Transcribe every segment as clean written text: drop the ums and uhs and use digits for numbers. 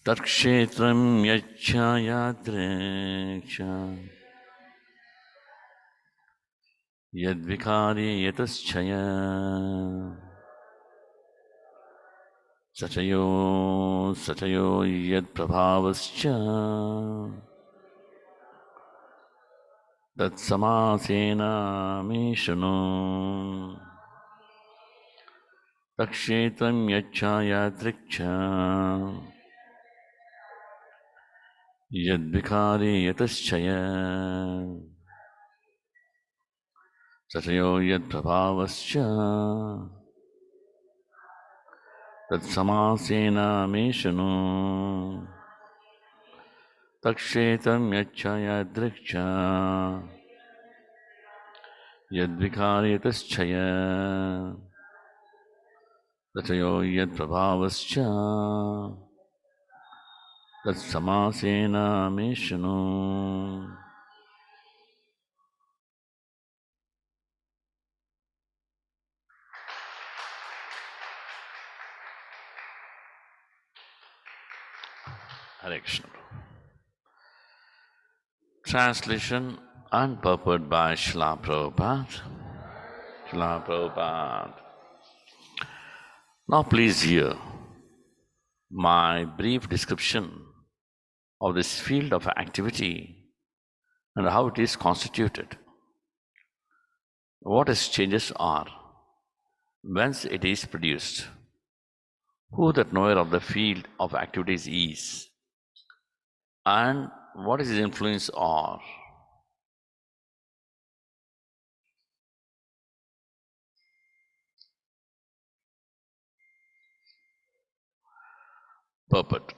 Takshetram yachyayatriksha yadvikari yataschaya sachayo yad prabhavascha tat samasena meshanu takshetram yachyayatriksha yadvikari yataschaya sachayo yad prabhavascha tat samasena meshanu takshetam yachayadriksha yadvikaryatascha tachayo yad prabhavascha tat samasena meshanu. Hare Krishna. Translation and purport by Srila Prabhupada. Srila Prabhupada. Now please hear my brief description of this field of activity and how it is constituted, what its changes are, whence it is produced, who that knower of the field of activities is, and what is his influence are. Purport.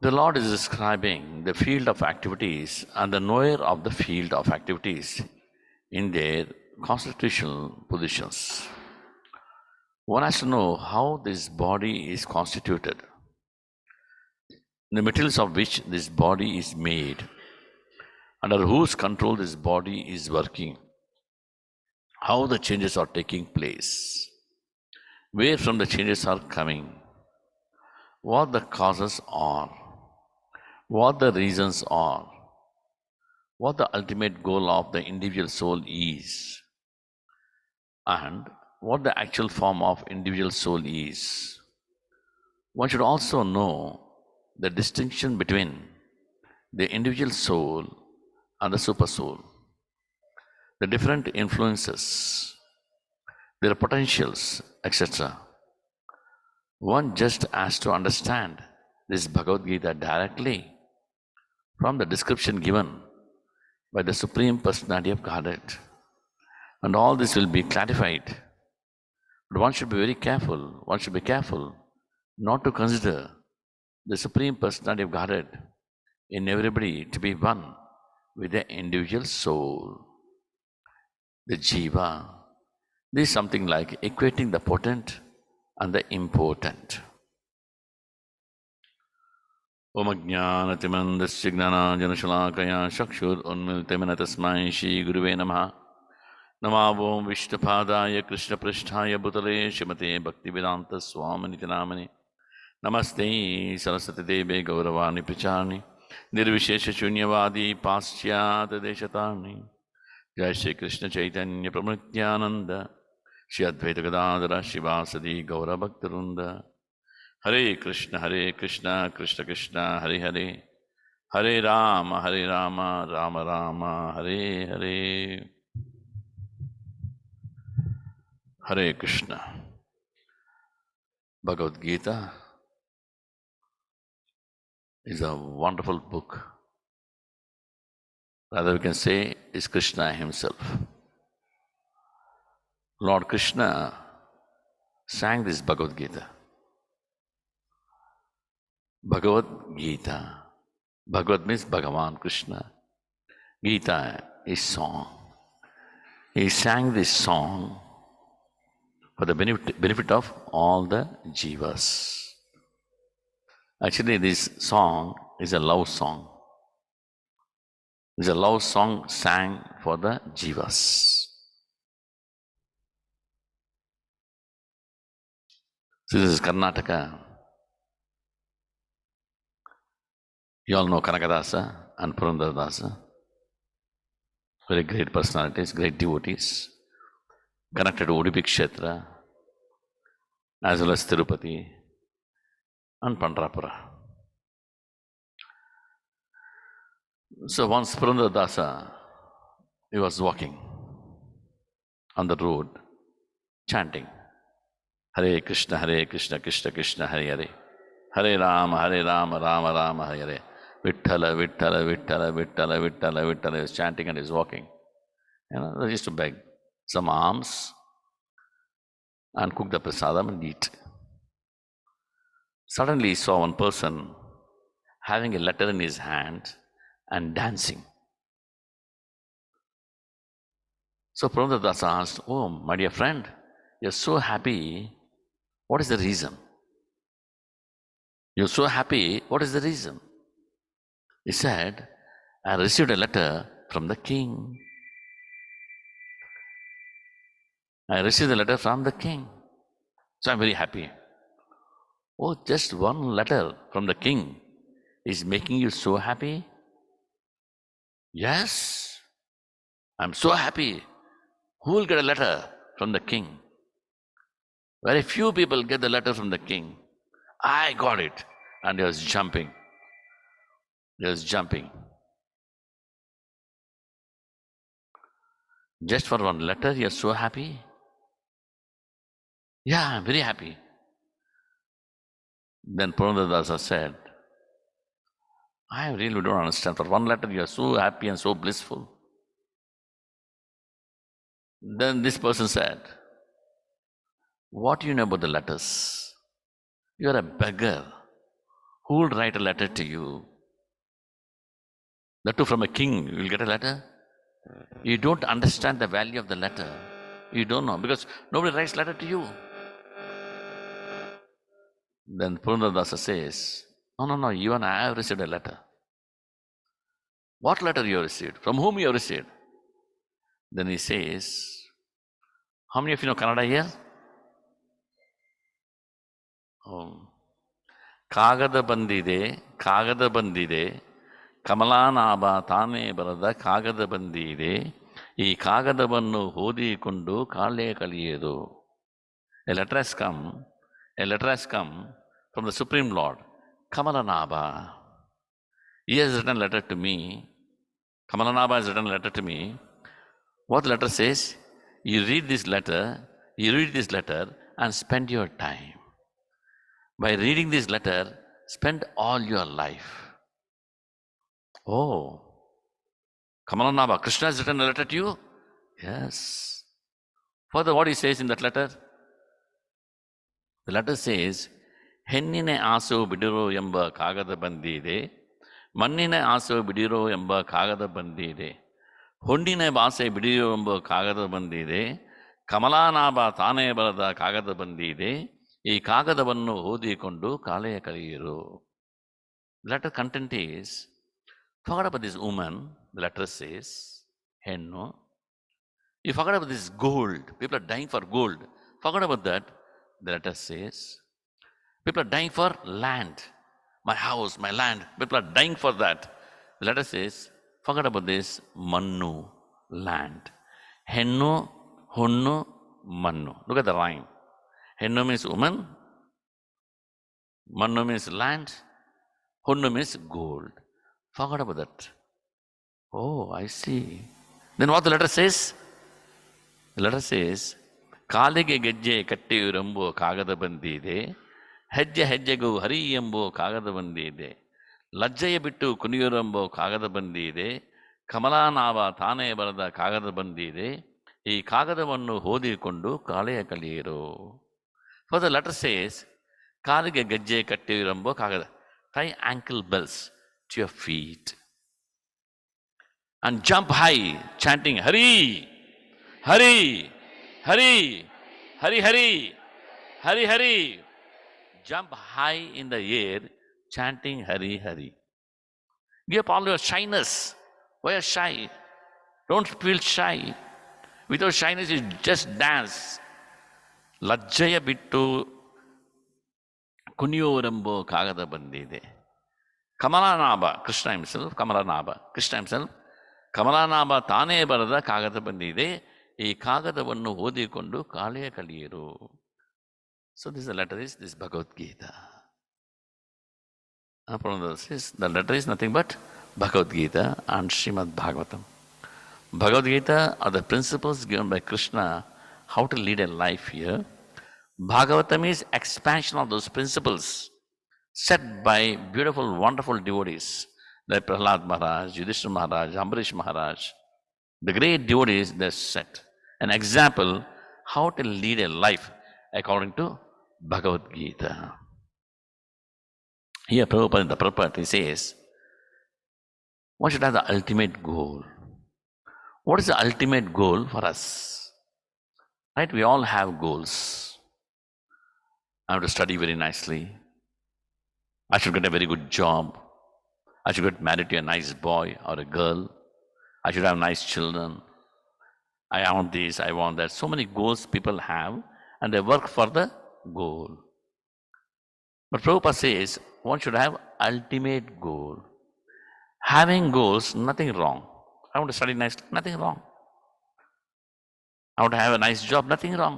The Lord is describing the field of activities and the knower of the field of activities in their constitutional positions. One has to know how this body is constituted, the materials of which this body is made, under whose control this body is working, how the changes are taking place, where from the changes are coming, what the causes are, what the reasons are, what the ultimate goal of the individual soul is, and what the actual form of individual soul is. One should also know the distinction between the individual soul and the super soul, the different influences, their potentials, etc. One just has to understand this Bhagavad Gita directly from the description given by the Supreme Personality of Godhead. And all this will be clarified. But one should be very careful, not to consider the Supreme Personality of Godhead in everybody to be one with the individual soul, the Jiva. This is something like equating the potent and the important. Om Ajnanatimantasya Gnanajanashalakaya Chakshur Unmiltamana Tasmai Shri Guruve Namaha. Namo Vishnupadaya Krishna Pristhaya Bhutale Srimate Bhaktivedanta Swaminiti Namane. Namaste Saraswati Deve Gauravani Pracharni Nirvishesha Shunyavadi Paschyata Deshatarni. Jai Shri Krishna Chaitanya Pramrityananda Shri Advaita Gadadara Shivasadi Gaura Bhaktarunda. Hare Krishna, Krishna Krishna, Hare Hare, Hare Rama, Rama Rama, Hare Hare. Hare Krishna. Bhagavad Gita is a wonderful book. Rather, we can say is Krishna himself. Lord Krishna sang this Bhagavad Gita. Bhagavad Gita. Bhagavad means Bhagavan Krishna. Gita is song. He sang this song for the benefit of all the jivas. Actually, this song is a love song. It's a love song sang for the jivas. So this is Karnataka. You all know Kanakadasa and Purandaradasa, very great personalities, great devotees, connected to Udupi Kshetra, as well as Tirupati and Pandrapura. So once Purandaradasa, he was walking on the road, chanting, Hare Krishna, Krishna Krishna, Hare Hare, Hare Rama, Rama Rama, Hare Hare, Vittala, Vittala, Vittala, Vittala, Vittala, Vittala. He was chanting and he was walking. They used to beg some alms and cook the prasadam and eat. Suddenly he saw one person having a letter in his hand and dancing. So Purandaradasa asked, "Oh, my dear friend, you're so happy. What is the reason? You're so happy. What is the reason?" He said, "I received a letter from the king. I received a letter from the king. So I'm very happy." "Oh, just one letter from the king is making you so happy?" "Yes, I'm so happy. Who will get a letter from the king? Very few people get the letter from the king. I got it." And he was jumping. He was jumping. "Just for one letter, you're so happy?" "Yeah, I'm very happy." Then Purandaradasa said, "I really don't understand. For one letter, you're so happy and so blissful." Then this person said, "What do you know about the letters? You're a beggar. Who will write a letter to you? That too from a king, you will get a letter? You don't understand the value of the letter. You don't know, because nobody writes letter to you." Then Purandaradasa says, No, even I have received a letter." "What letter you have received? From whom you have received?" Then he says, "How many of you know Kannada here?" Oh. ಕಾಗದ ಬಂದಿದೆ ಕಮಲಾನಾಭ ತಾನೇ ಬರದ ಕಾಗದ ಬಂದಿದೆ ಈ ಕಾಗದವನ್ನು ಓದಿಕೊಂಡು ಕಾಲೇ ಕಲಿಯದು. A letter has come from the Supreme Lord, Kamalanabha. He has written a letter to me. Kamalanabha has written a letter to me. What the letter says? You read this letter and spend your time. By reading this letter, spend all your life. Oh, Kamalanabha, Krishna has written a letter to you? Yes. Further, what he says in that letter? The letter says, ಹೆಣ್ಣಿನ ಆಸು ಬಿಡಿರೋ ಎಂಬ ಕಾಗದ ಬಂದಿದೆ, ಮಣ್ಣಿನ ಆಸು ಬಿಡಿರೋ ಎಂಬ ಕಾಗದ ಬಂದಿದೆ, ಹೊಂಡಿನ ಭಾಷೆ ಬಿಡಿರೋ ಎಂಬ ಕಾಗದ ಬಂದಿದೆ, ಕಮಲಾನಾಭ ತಾನೇ ಬರದ ಕಾಗದ ಬಂದಿದೆ, ಈ ಕಾಗದವನ್ನು ಓದಿಕೊಂಡು ಕಾಲೆಯ ಕಳೆಯಿರು. The letter content is, forget about this woman, the letter says, hennu. You forget about this gold, people are dying for gold. Forget about that, the letter says. People are dying for land, my house, my land, people are dying for that. The letter says, forget about this, mannu, land. Hennu, honnu, mannu. Look at the rhyme. Hennu means woman, mannu means land, honnu means gold. Forgot about that. Oh, I see. Then what the letter says? The letter says, ಕಾಲಿಗೆ ಗೆಜ್ಜೆ ಕಟ್ಟಿಯುರೆಂಬೋ ಕಾಗದ ಬಂದಿದೆ, ಹೆಜ್ಜೆ ಹೆಜ್ಜೆಗೂ ಹರಿ ಎಂಬೋ ಕಾಗದ ಬಂದಿದೆ, ಲಜ್ಜೆಯ ಬಿಟ್ಟು ಕುಣಿಯುರೆಂಬೋ ಕಾಗದ ಬಂದಿದೆ, ಕಮಲಾನಾಭ ತಾನೇ ಬರೆದ ಕಾಗದ ಬಂದಿದೆ, ಈ ಕಾಗದವನ್ನು ಓದಿಕೊಂಡು ಕಾಲೆಯ ಕಲಿಯಿರು. For the letter says, ಕಾಲಿಗೆ ಗೆಜ್ಜೆ ಕಟ್ಟಿಯುರೆಂಬೋ ಕಾಗದ. Tie ankle bells to your feet and jump high, chanting Hari, Hari, Hari, Hari, Hari, Hari, Hari. Jump high in the air, chanting Hari, Hari. Give up all your shyness. Why are you shy? Don't feel shy. Without shyness, you just dance. Lajjaya bittu ಕುಣಿಯೋರೆಂಬೋ ಕಾಗದ ಬಂದಿದೆ. Kamalanaba, Krishna himself, Kamalanaba, Krishna himself, ಕಮಲಾನಾಭ ತಾನೇ ಬರೆದ ಕಾಗದ ಬಂದಿದೆ ಈ ಕಾಗದವನ್ನು ಓದಿಕೊಂಡು ಕಾಳೆಯ ಕಲಿಯರು. So this letter is this Bhagavad Gita. The letter is nothing but Bhagavad Gita and Srimad Bhagavatam. Bhagavad Gita are the principles given by Krishna how to lead a life here. Bhagavatam is expansion of those principles set by beautiful, wonderful devotees like Prahlad Maharaj, Yudhishthira Maharaj, Ambarish Maharaj. The great devotees, they set an example how to lead a life according to Bhagavad Gita. Here Prabhupada in the purport, he says, one should have the ultimate goal. What is the ultimate goal for us? Right? We all have goals. I have to study very nicely. I should get a very good job. I should get married to a nice boy or a girl. I should have nice children. I want this, I want that. So many goals people have and they work for the goal. But Prabhupada says one should have ultimate goal. Having goals, nothing wrong. I want to study nicely, nothing wrong. I want to have a nice job, nothing wrong.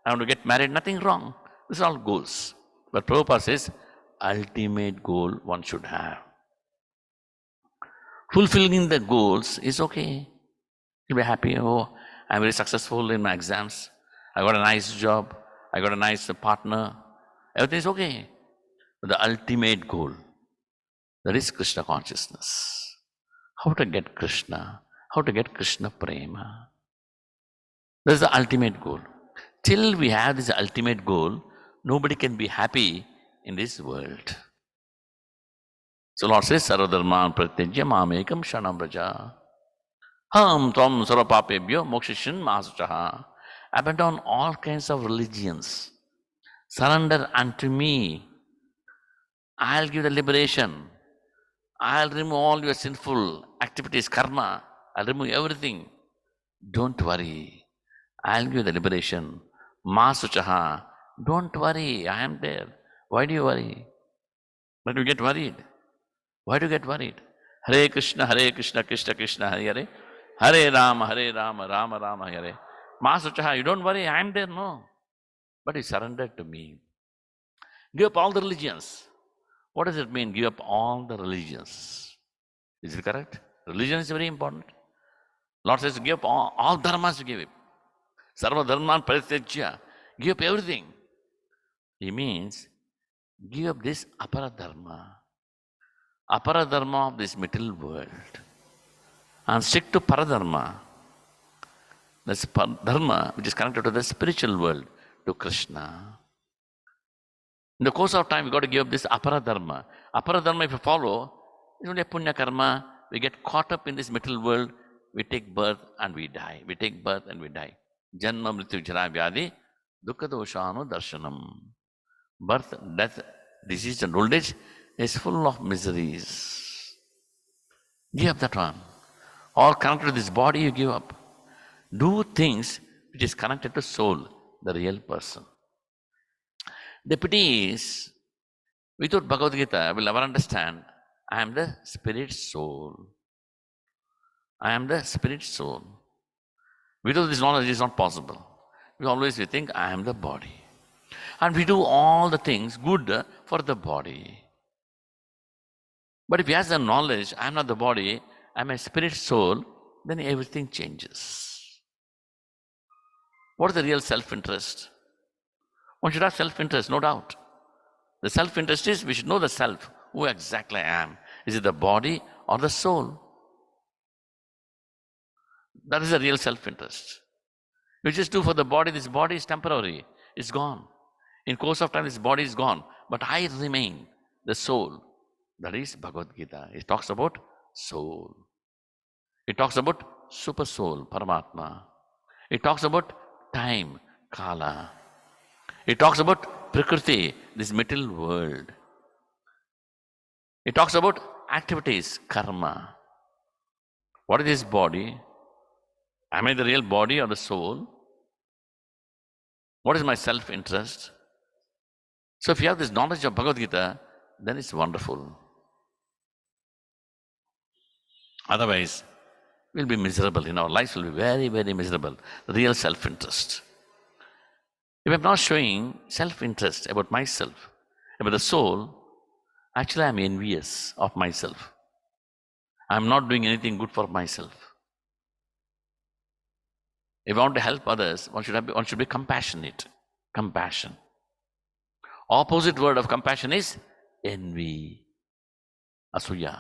I want to get married, nothing wrong. These are all goals. But Prabhupada says ultimate goal one should have. Fulfilling the goals is okay. You'll be happy. Oh, I'm very successful in my exams. I got a nice job. I got a nice partner. Everything is okay. But the ultimate goal, that is Krishna consciousness. How to get Krishna? How to get Krishna prema? That's the ultimate goal. Till we have this ultimate goal, nobody can be happy in this world. So Lord says, Sarvadharman pratyajya mamekam shanam braja. Ham tvam sarvapapebhyo mokshishin mahasuchaha. Abandon all kinds of religions. Surrender unto me. I'll give the liberation. I'll remove all your sinful activities, karma. I'll remove everything. Don't worry. I'll give the liberation. Mahasuchaha. Don't worry. I am there. Why do you worry? Why do you get worried? Why do you get worried? Hare Krishna, Krishna Krishna, Hare Hare. Hare Rama, Rama Rama, Hare. Mahasuchaha, you don't worry, I am there, no. But you surrendered to me. Give up all the religions. What does it mean, give up all the religions? Is it correct? Religion is very important. Lord says, give up all dharmas you give up. Sarva dharman parityajya. Give up everything. He means, give up this apara dharma of this material world, and stick to paradharma. That's dharma which is connected to the spiritual world, to Krishna. In the course of time, we got to give up this apara dharma. Apara dharma, if you follow, is only a punya karma. We get caught up in this material world. We take birth and we die. We take birth and we die. Janma mrityu jara vyadi dukkha doshano darshanam. Birth, death, disease and old age is full of miseries. Give up that one. All connected to this body, you give up. Do things which is connected to soul, the real person. The pity is, without Bhagavad Gita, we'll never understand, I am the spirit soul. I am the spirit soul. Without this knowledge, it is not possible. We think, I am the body. And we do all the things good for the body. But if he has the knowledge, I am not the body, I am a spirit soul, then everything changes. What is the real self-interest? One should have self-interest, no doubt. The self-interest is, we should know the self, who exactly I am. Is it the body or the soul? That is the real self-interest. We just do for the body, this body is temporary, it's gone. In course of time, this body is gone, but I remain, the soul. That is Bhagavad Gita. It talks about soul. It talks about super soul, Paramatma. It talks about time, Kala. It talks about Prakriti, this material world. It talks about activities, karma. What is this body? Am I the real body or the soul? What is my self-interest? So if you have this knowledge of Bhagavad Gita, then it's wonderful. Otherwise, we'll be miserable. In our lives will be very, very miserable. Real self-interest. If I'm not showing self-interest about myself, about the soul, actually I'm envious of myself. I'm not doing anything good for myself. If I want to help others, one should be compassionate. Compassion. Opposite word of compassion is envy. Asuya.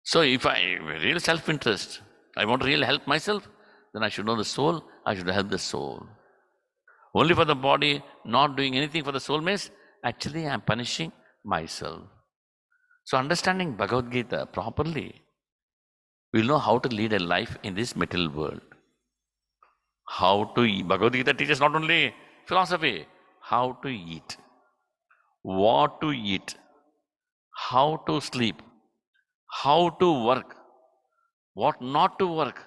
So if I real self-interest, I want to really help myself, then I should know the soul, I should help the soul. Only for the body, not doing anything for the soul means actually I'm punishing myself. So understanding Bhagavad Gita properly, we'll know how to lead a life in this material world. How to eat. Bhagavad Gita teaches not only philosophy, how to eat, what to eat, how to sleep, how to work, what not to work.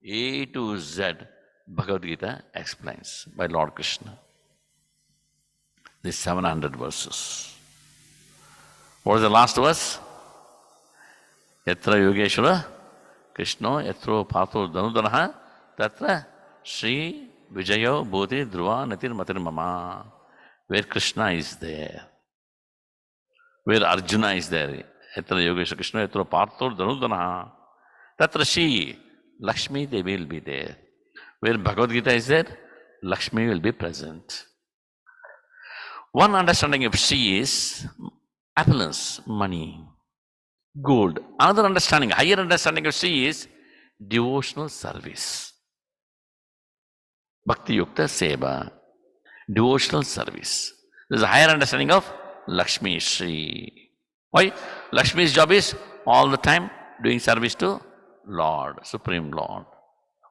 A to Z, Bhagavad Gita explains by Lord Krishna. These 700 verses. What is the last verse? Yatra Yogeshwara Krishno Yatro Patho Danudanaha Tatra Sri Vijayo Bodhi Dhruva Natir Matir Mama. Where Krishna is there, where Arjuna is there. Yatra Yogeshwara Krishno Yatro Patho Danudanaha Tatra Sri Lakshmi Devi will be there. Where Bhagavad Gita is there, Lakshmi will be present. One understanding of Shri is opulence, money, gold. Another understanding, higher understanding of Shri is devotional service. Bhakti Yukta Seva, devotional service. There is a higher understanding of Lakshmi Shri. Why? Lakshmi's job is all the time doing service to Lord, Supreme Lord.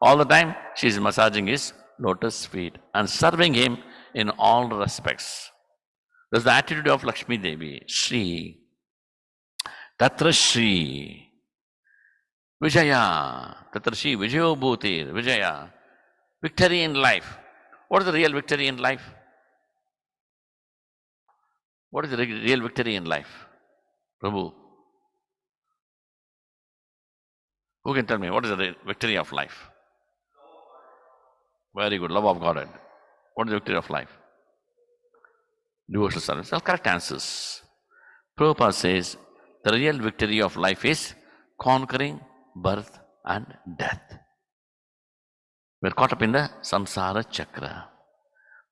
All the time she is massaging his lotus feet and serving him in all respects. That's the attitude of Lakshmi Devi. Shri. Tatra Shri. Vijaya. Tatra Shri. Vijayo Bhutir. Vijaya. Victory in life. What is the real victory in life? What is the real victory in life? Prabhu. Who can tell me what is the victory of life? Very good. Love of God. What is the victory of life? Devotional service. All correct answers. Prabhupada says the real victory of life is conquering birth and death. We're caught up in the samsara chakra.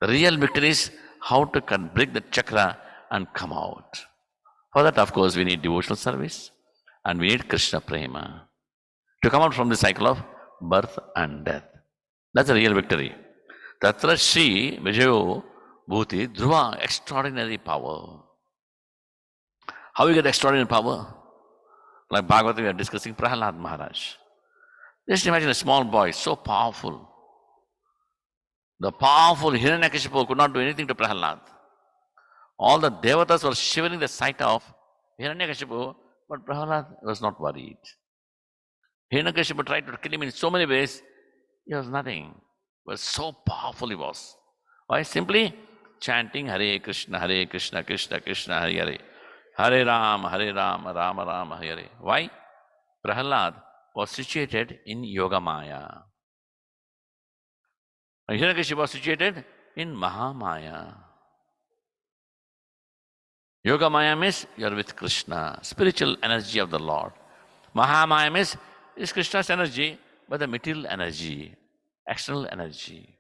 The real victory is how to break the chakra and come out. For that, of course, we need devotional service and we need Krishna prema to come out from the cycle of birth and death. That's the real victory. Tatra Shri Vijayo Bhuti Dhruva, extraordinary power. How we get extraordinary power? Like Bhagavad, we are discussing Prahlad Maharaj. Just imagine a small boy, so powerful. The powerful Hiranyakashipu could not do anything to Prahlad. All the devatas were shivering the sight of Hiranyakashipu, but Prahlad was not worried. Hiranyakashipu tried to kill him in so many ways, he was nothing. But so powerful he was. Why? Simply chanting Hare Krishna, Krishna Krishna, Hare Hare. Hare Rama, Rama Rama, Hare Hare. Why? Prahlad was situated in Yogamaya. And Hiranyakashipu was situated in Mahamaya. Yogamaya means you are with Krishna, spiritual energy of the Lord. Mahamaya means is Krishna's energy, but the material energy, external energy.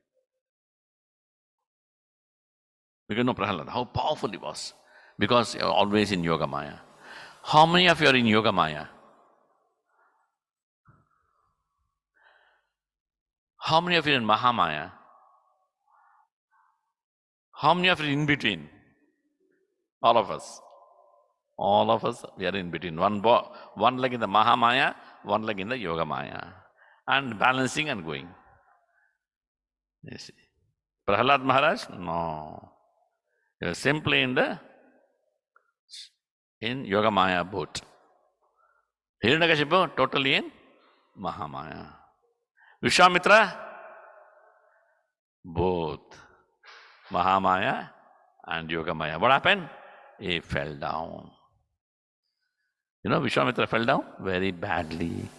We can know Prahlad, how powerful he was, because you are always in Yogamaya. How many of you are in Yogamaya? How many of you are in Mahamaya? How many of you are in between? All of us. All of us, we are in between. One leg in the Mahamaya, one leg in the Yogamaya. And balancing and going. You see. Prahlad Maharaj? No. He was simply in Yogamaya boat. Hiranyakashipu totally in Mahamaya. Vishwamitra? Both. Mahamaya and Yogamaya. What happened? He fell down. Vishwamitra fell down very badly.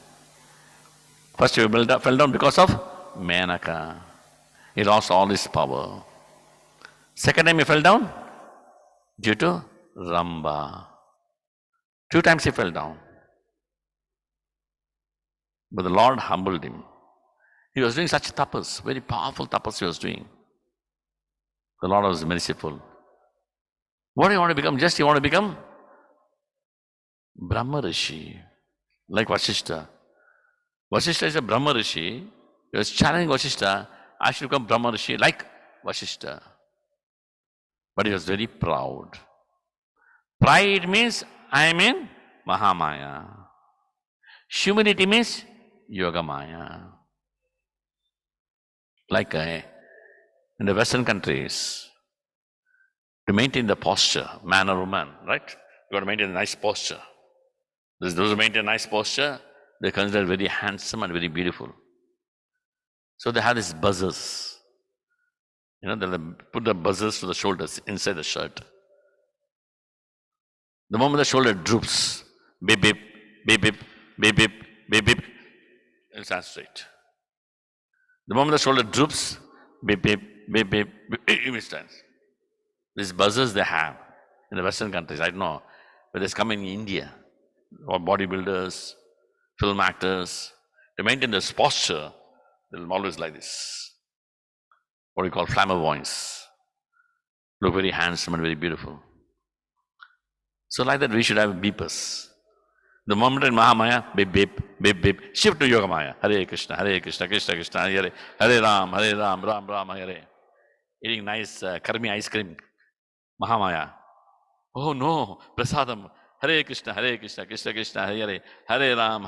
First he fell down because of Menaka. He lost all his power. Second time he fell down due to Ramba. Two times he fell down. But the Lord humbled him. He was doing such tapas, very powerful tapas he was doing. The Lord was merciful. What do you want to become? Just you want to become Brahma Rishi, like Vasishta. Vasishta is a Brahma Rishi. He was challenging Vasishta, I should become Brahma Rishi like Vasishta. But he was very proud. Pride means I am in mahamaya. Humility means yogamaya. Like in the Western countries, to maintain the posture, man or woman, right? You got to maintain a nice posture. Those who maintain a nice posture, they're considered very handsome and very beautiful. So they have these buzzers. They'll put the buzzers to the shoulders inside the shirt. The moment the shoulder droops, beep, beep, beep, beep, beep, beep, beep, beep, it'll stand straight. The moment the shoulder droops, beep, beep, beep, beep, beep, it stands. These buzzers they have in the Western countries, I don't know, but it's coming in India, or bodybuilders, film actors, to maintain this posture, they'll always like this. What we call flamboyance. Look very handsome and very beautiful. So like that we should have beepers. The moment in Mahamaya, beep, beep, beep, beep, shift to Yogamaya. Hare Krishna, Krishna Krishna, Hare Ram, Ram Ram, Hare. Eating nice karmi ice cream. Mahamaya. Oh no, prasadam. Hare Krishna, Krishna Krishna, Hare Ram,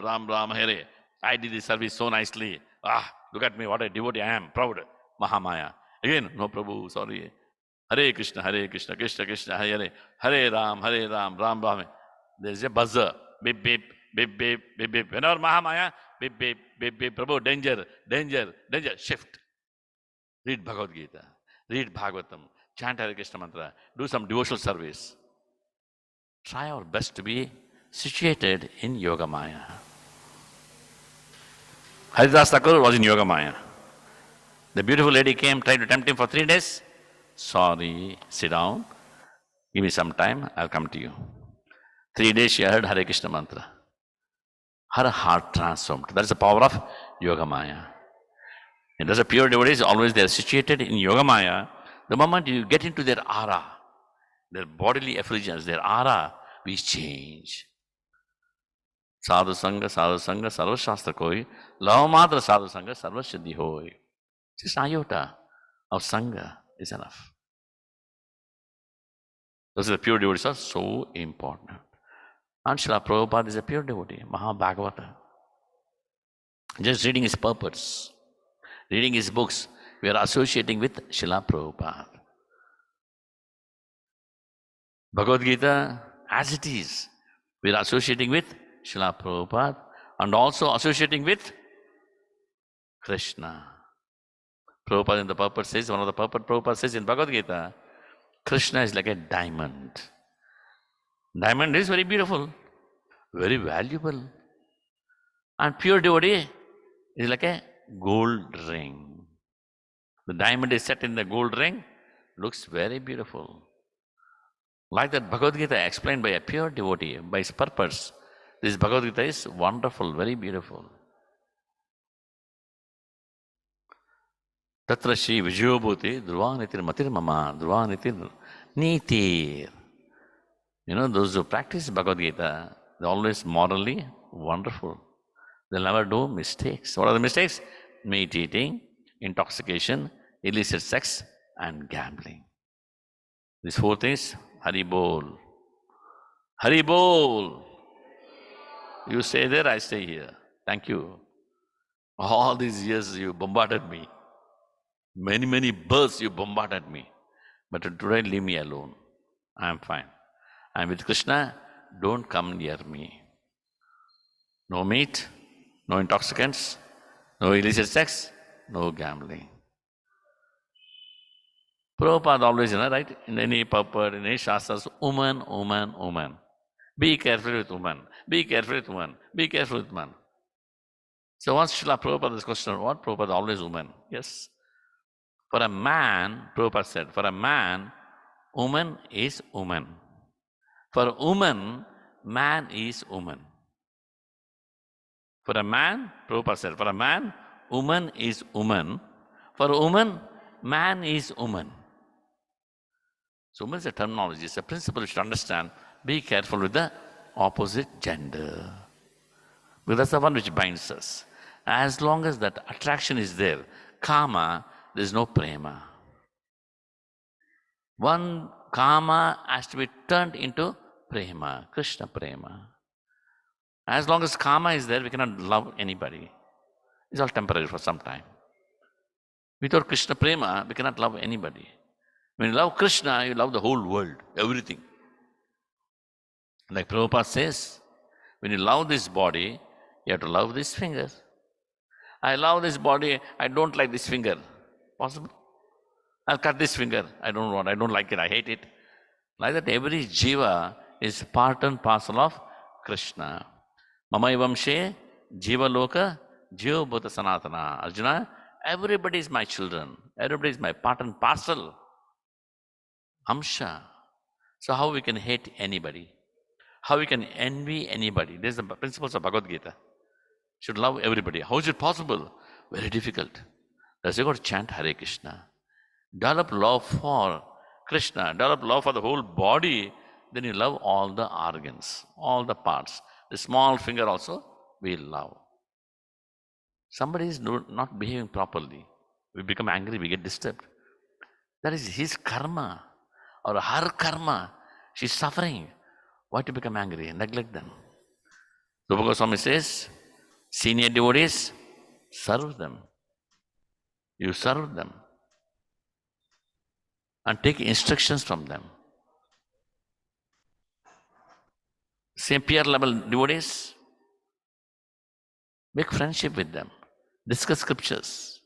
Ram Ram, Hare. I did this service so nicely. Look at me, what a devotee I am, proud. Mahamaya. Again, no Prabhu, sorry. Hare Krishna, Krishna Krishna, Hare Ram, Ram Ram. There's a buzzer. Beep, beep, beep, beep, beep, beep. Whenever Mahamaya, beep, beep, beep, beep. Prabhu, danger, danger, danger. Shift. Read Bhagavad Gita. Read Bhagavatam. Chant Hare Krishna mantra. Do some devotional service. Try our best to be situated in Yogamaya. Haridas Thakur was in Yogamaya. The beautiful lady came, tried to tempt him for 3 days. Sorry, sit down. Give me some time, I'll come to you. 3 days she heard Hare Krishna mantra. Her heart transformed. That's the power of Yogamaya. And as a pure devotees, always they are situated in Yogamaya. The moment you get into their aura, their bodily effulgence, their aura will change. Sadhu Sangha, Sarva Shastra Koi, Lava Matra Sadhu Sangha, Sarva Siddhi Hoi. Just iota of Sangha is enough. Those are the pure devotees are so important. And Srila Prabhupada is a pure devotee, Bhagavata. Just reading his purports, reading his books, we are associating with Srila Prabhupada. Bhagavad Gita, as it is, we are associating with Srila Prabhupada and also associating with Krishna. Prabhupada in the purport says, one of the purport Prabhupada says in Bhagavad Gita, Krishna is like a diamond. Diamond is very beautiful, very valuable. And pure devotee is like a gold ring. The diamond is set in the gold ring, looks very beautiful. Like that Bhagavad Gita explained by a pure devotee, by his purpose. This Bhagavad Gita is wonderful, very beautiful. Tatra Shri Vijayobhuti Dhruvanitir Matir Mama Dhruvanitir Nitir. Those who practice Bhagavad Gita, they're always morally wonderful. They'll never do mistakes. What are the mistakes? Meat eating, intoxication, illicit sex, and gambling. These 4 things, Hari Bol. Hari Bol. You stay there, I stay here. Thank you. All these years you bombarded me. Many births you bombarded me. But today leave me alone. I am fine. I am with Krishna. Don't come near me. No meat, no intoxicants, no illicit sex, no gambling. Prabhupada always, right? In any purport, in any shastras, woman. Be careful with women. Be careful with women. Be careful with men. So once Srila Prabhupada is questioned, what? Prabhupada always woman. Yes. For a man, Prabhupada said, for a man, woman is woman. For a woman, man is woman. For a man, Prabhupada said, for a man, woman is woman. For a woman, man is woman. So woman is a terminology, it's a principle you should understand. Be careful with the opposite gender. Because that's the one which binds us. As long as that attraction is there, kama, there is no prema. One kama has to be turned into prema, Krishna prema. As long as karma is there, we cannot love anybody. It's all temporary for some time. Without Krishna prema, we cannot love anybody. When you love Krishna, you love the whole world, everything. Like Prabhupada says, when you love this body, you have to love this finger. I love this body, I don't like this finger. Possible? I'll cut this finger. I don't like it, I hate it. Like that, every jiva is part and parcel of Krishna. Mahamaya vamshe jiva loka jiva bhuta sanatana. Arjuna, everybody is my children. Everybody is my part and parcel. Amsha. So how we can hate anybody? How we can envy anybody? There's the principles of Bhagavad Gita. Should love everybody. How is it possible? Very difficult. That's why you got to chant Hare Krishna. Develop love for Krishna. Develop love for the whole body. Then you love all the organs, all the parts. The small finger also we love. Somebody is not behaving properly. We become angry, we get disturbed. That is his karma or her karma. She's suffering. Why to become angry? Neglect them. Rupa Goswami says, senior devotees, serve them. You serve them. And take instructions from them. Same peer level devotees, make friendship with them. Discuss scriptures.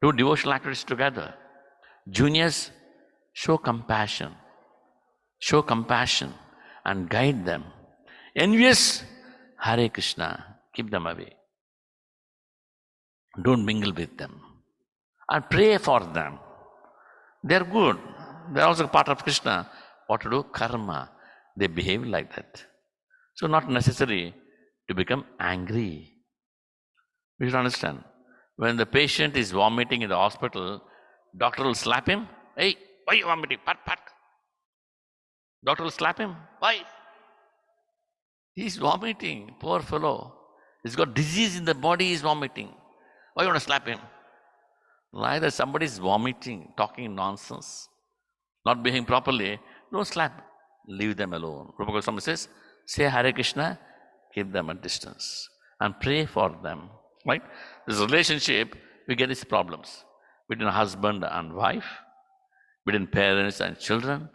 Do devotional activities together. Juniors, show compassion. Show compassion and guide them. Envious, Hare Krishna, keep them away. Don't mingle with them. And pray for them. They're good. They're also part of Krishna. What to do? Karma. They behave like that. So not necessary to become angry. We should understand. When the patient is vomiting in the hospital, doctor will slap him. Hey, why are you vomiting? Pat, pat. Doctor will slap him. Why? He's vomiting. Poor fellow. He's got disease in the body, he's vomiting. Why you want to slap him? Like that somebody is vomiting, talking nonsense, not behaving properly, don't slap. Leave them alone. Rupa Goswami says, say Hare Krishna, keep them at distance and pray for them. Right? This relationship, we get these problems between husband and wife, between parents and children,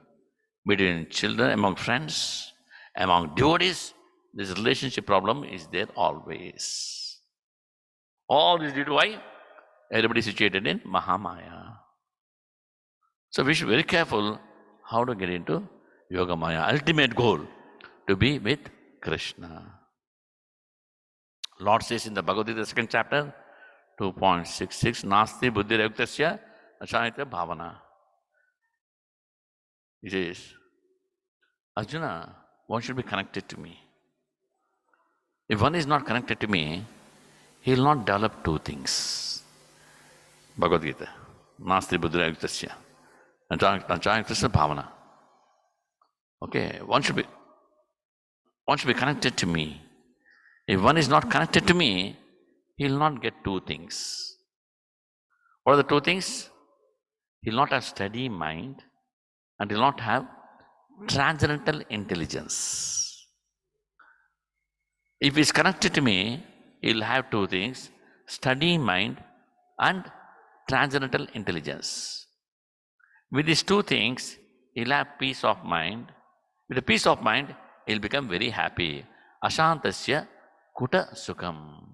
between children, among friends, among devotees. This relationship problem is there always. All this due to why? Everybody is situated in mahamaya. So we should be very careful how to get into yoga maya. Ultimate goal, to be with Krishna. Lord says in the Bhagavad Gita, 2nd chapter, 2.66, Nasti buddhi yuktasya achayita bhavana. He says, Arjuna, one should be connected to me. If one is not connected to me, he will not develop two things. Bhagavad Gita, Nasti buddhi yuktasya achayita bhavana. Okay, one should be connected to me. If one is not connected to me, he will not get two things. What are the two things? He will not have steady mind and he will not have transcendental intelligence. If he is connected to me, he will have two things, steady mind and transcendental intelligence. With these two things, he will have peace of mind. With the peace of mind, he will become very happy. Ashantasya kuta sukham.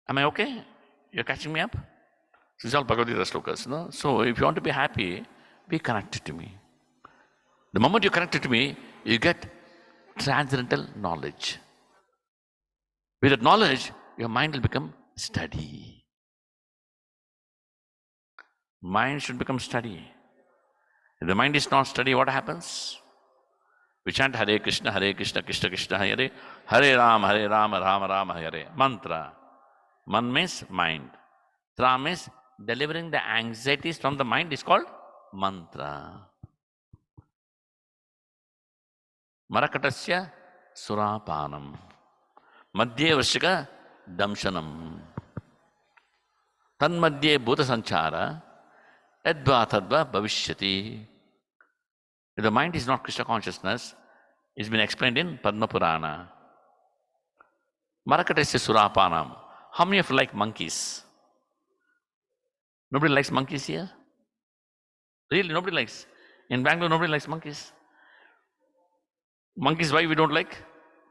Am I okay? You're catching me up? These are all Bhagavad Gita slokas, no? So if you want to be happy, be connected to me. The moment you connect it to me, you get transcendental knowledge. With that knowledge, your mind will become steady. Mind should become steady. If the mind is not steady, what happens? We chant Hare Krishna, Krishna Krishna, Hare, Hare Rama, Rama Rama, Hare. Mantra. Man means mind. Tra means delivering the anxieties from the mind is called mantra. Marakatasya surapanam. Madhye vrshika damshanam. Tanmadhye bhuta sanchara. Edva tadva bhavishyati. If the mind is not Krishna consciousness, it's been explained in Padma Purana. Marakatasya surapanam. How many of you like monkeys? Nobody likes monkeys here? Really, nobody likes. In Bangalore, nobody likes monkeys. Monkeys, why we don't like?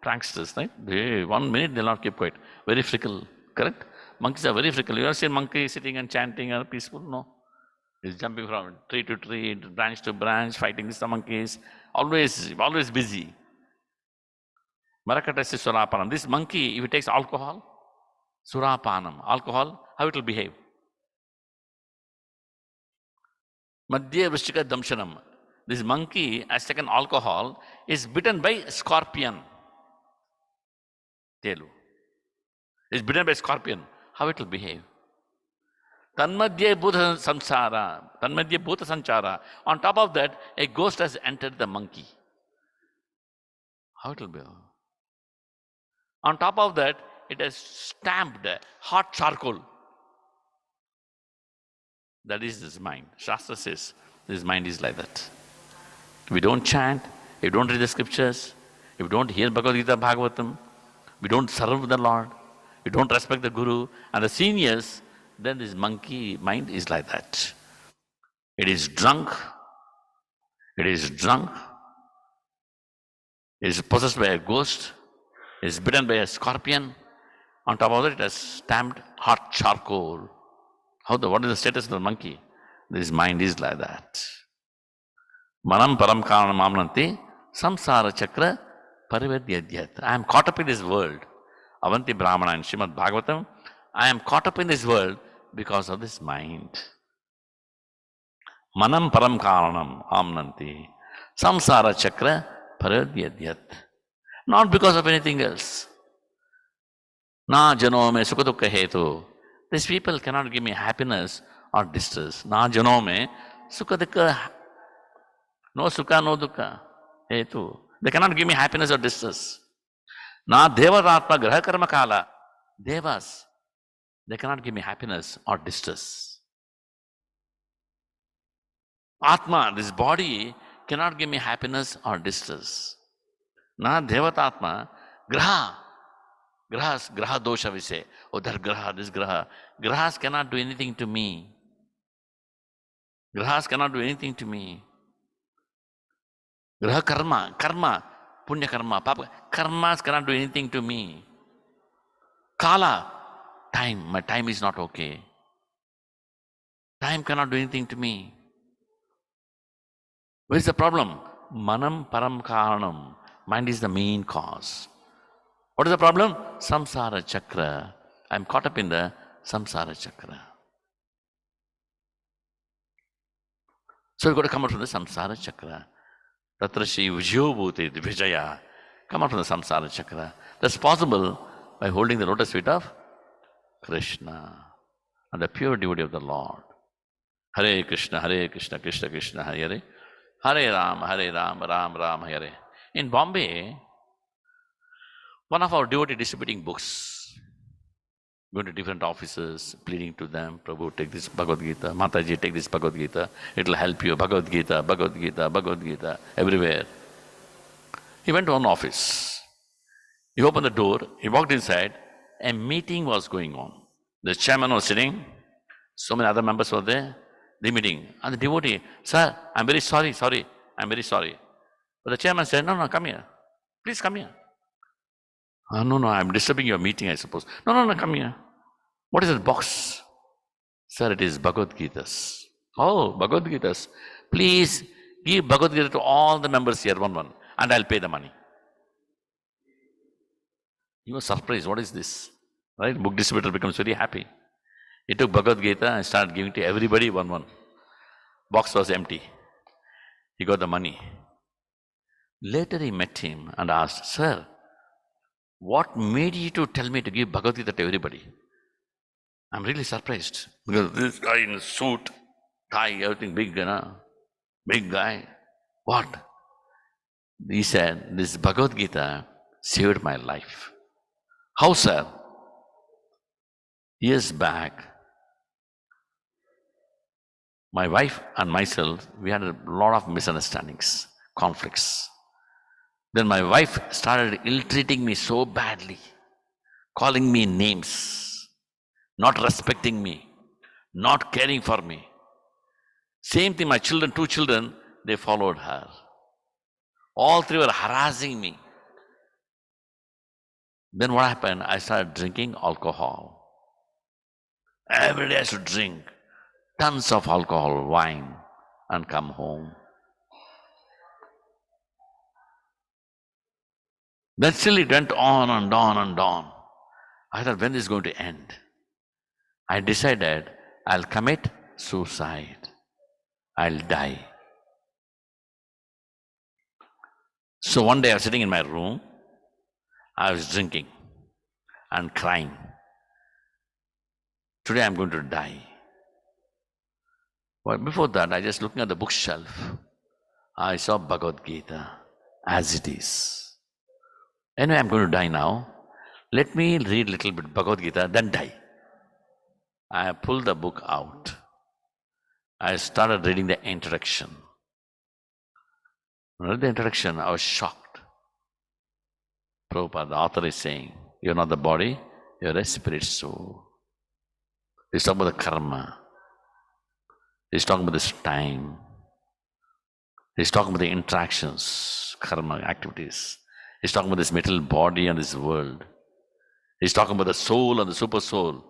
Pranksters, right? They, 1 minute they'll not keep quiet. Very fickle, correct? Monkeys are very fickle. You ever seen monkey sitting and chanting or peaceful? No. He's jumping from tree to tree, branch to branch, fighting with the monkeys. Always busy. Marakatasya surapanam. This monkey, if he takes alcohol, surapanam, alcohol, how it will behave? Madhya vrishika damshanam. This monkey has taken alcohol, is bitten by scorpion. Telu. Is bitten by scorpion. How it will behave? Tanmadhya bhuta samsara. Tanmadhya bhuta sanchara. On top of that, a ghost has entered the monkey. How it will behave? On top of that, it has stamped hot charcoal. That is this mind. Shastra says this mind is like that. If we don't chant, if we don't read the scriptures, if we don't hear Bhagavad Gita, Bhagavatam, we don't serve the Lord, we don't respect the Guru and the seniors, then this monkey mind is like that. It is drunk, it is possessed by a ghost, it is bitten by a scorpion. On top of it, it has stamped hot charcoal. What is the status of the monkey? This mind is like that. Manam param karanam amnanti samsara chakra parivedyadyat. I am caught up in this world. Avanti Brahmana and Srimad Bhagavatam. I am caught up in this world because of this mind. Manam param karanam amnanti samsara chakra parivedyadyat. Not because of anything else. Na janome sukha dukkha hetu. These people cannot give me happiness or distress. Na janome sukha dukkha. No sukha, no dukkha. Hetu. They cannot give me happiness or distress. Na devatatma graha karma kala. Devas. They cannot give me happiness or distress. Atma, this body, cannot give me happiness or distress. Na devatatma graha. Grahas, graha dosha we say. Oh, that graha, this graha. Grahas cannot do anything to me. Grahas cannot do anything to me. Graha karma, punya karma, papa. Karmas cannot do anything to me. Kala, time, my time is not okay. Time cannot do anything to me. Where is the problem? Manam param karanam. Mind is the main cause. What is the problem? Samsara chakra. I am caught up in the samsara chakra. So we've got to come out from the samsara chakra. Tatra Shri Vijayobhuti Vijaya. Come out from the samsara chakra. That's possible by holding the lotus feet of Krishna and the pure devotee of the Lord. Hare Krishna, Krishna Krishna, Hare Hare Ram, Ram Ram, Hare. In Bombay, one of our devotees distributing books, going to different offices, pleading to them, Prabhu, take this Bhagavad Gita, Mataji, take this Bhagavad Gita, it will help you, Bhagavad Gita, Bhagavad Gita, Bhagavad Gita, everywhere. He went to one office. He opened the door, he walked inside, a meeting was going on. The chairman was sitting, so many other members were there, the meeting. And the devotee, sir, I'm very sorry, I'm very sorry. But the chairman said, no, come here, please come here. No, I'm disturbing your meeting, I suppose. No, come here. What is that box? Sir, it is Bhagavad Gita's. Oh, Bhagavad Gita's. Please Give Bhagavad Gita to all the members here, one, and I'll pay the money. You were surprised, what is this? Right? Book distributor becomes very happy. He took Bhagavad Gita and started giving to everybody one. Box was empty. He got the money. Later he met him and asked, Sir, what made you to tell me to give Bhagavad Gita to everybody? I'm really surprised. Because this guy in a suit, tie, everything big, big guy. What? He said, this Bhagavad Gita saved my life. How, sir? Years back, my wife and myself, we had a lot of misunderstandings, conflicts. Then my wife started ill-treating me so badly, calling me names, not respecting me, not caring for me. Same thing, my children, 2 children, they followed her. All 3 were harassing me. Then what happened? I started drinking alcohol. Every day I should drink tons of alcohol, wine, and come home. Then still it went on and on and on. I thought, when is this going to end? I decided I'll commit suicide. I'll die. So one day I was sitting in my room, I was drinking and crying. Today I'm going to die. But before that, I just looking at the bookshelf, I saw Bhagavad Gita as it is. Anyway, I'm going to die now. Let me read a little bit Bhagavad Gita, then die. I pulled the book out. I started reading the introduction. When I read the introduction, I was shocked. Prabhupada, the author, is saying, you're not the body, you're a spirit soul. He's talking about the karma. He's talking about this time. He's talking about the interactions, karma, activities. He's talking about this material body and this world. He's talking about the soul and the super soul.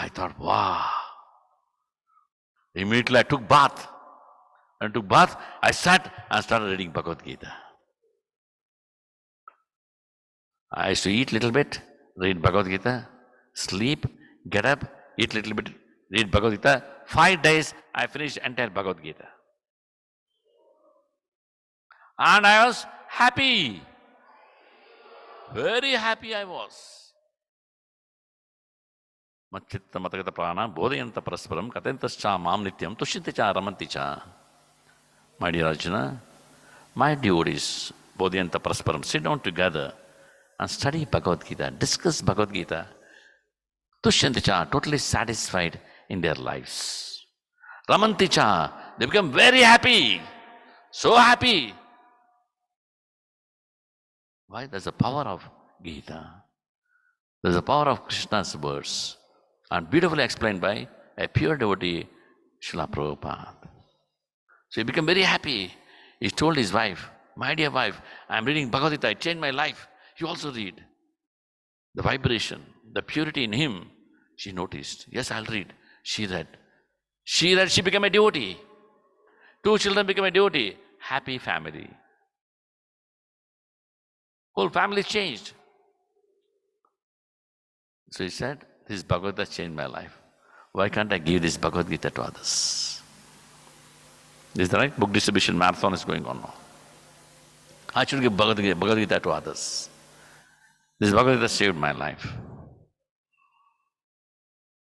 I thought, wow. Immediately I took bath. When I took bath, I sat and started reading Bhagavad Gita. I used to eat little bit, read Bhagavad Gita, sleep, get up, eat little bit, read Bhagavad Gita. 5 days, I finished entire Bhagavad Gita. And I was happy. Very happy I was. Machitta matagata prana bodhayanta parasparam katentascha mam nityam tushinti cha ramanti cha. My dear Arjuna, my devotees, bodhayanta parasparam, sit down together and study Bhagavad Gita, discuss Bhagavad Gita. Tushinti cha, totally satisfied in their lives. Ramanti cha, they become very happy, so happy. Why? There's the power of Gita. There's the power of Krishna's words. And beautifully explained by a pure devotee, Srila Prabhupada. So he became very happy. He told his wife, my dear wife, I'm reading Bhagavad Gita, it changed my life. You also read. The vibration, the purity in him, she noticed. Yes, I'll read. She read. She read, she became a devotee. 2 children became a devotee. Happy family. Whole family changed. So he said, this Bhagavad Gita changed my life. Why can't I give this Bhagavad Gita to others? Is that right? Book distribution marathon is going on now. I should give Bhagavad Gita to others. This Bhagavad Gita saved my life.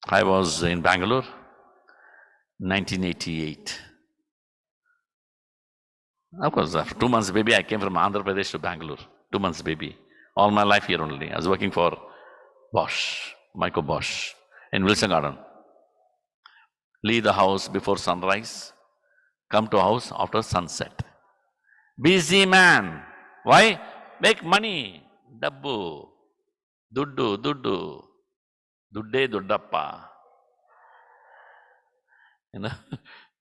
I was in Bangalore, 1988. Of course, after 2 months baby, I came from Andhra Pradesh to Bangalore. 2 months baby. All my life here only. I was working for Bosch, Michael Bosch, in Wilson Garden. Leave the house before sunrise, come to house after sunset. Busy man. Why? Make money. Dabbu. Duddu. Dudde Duddappa. You know,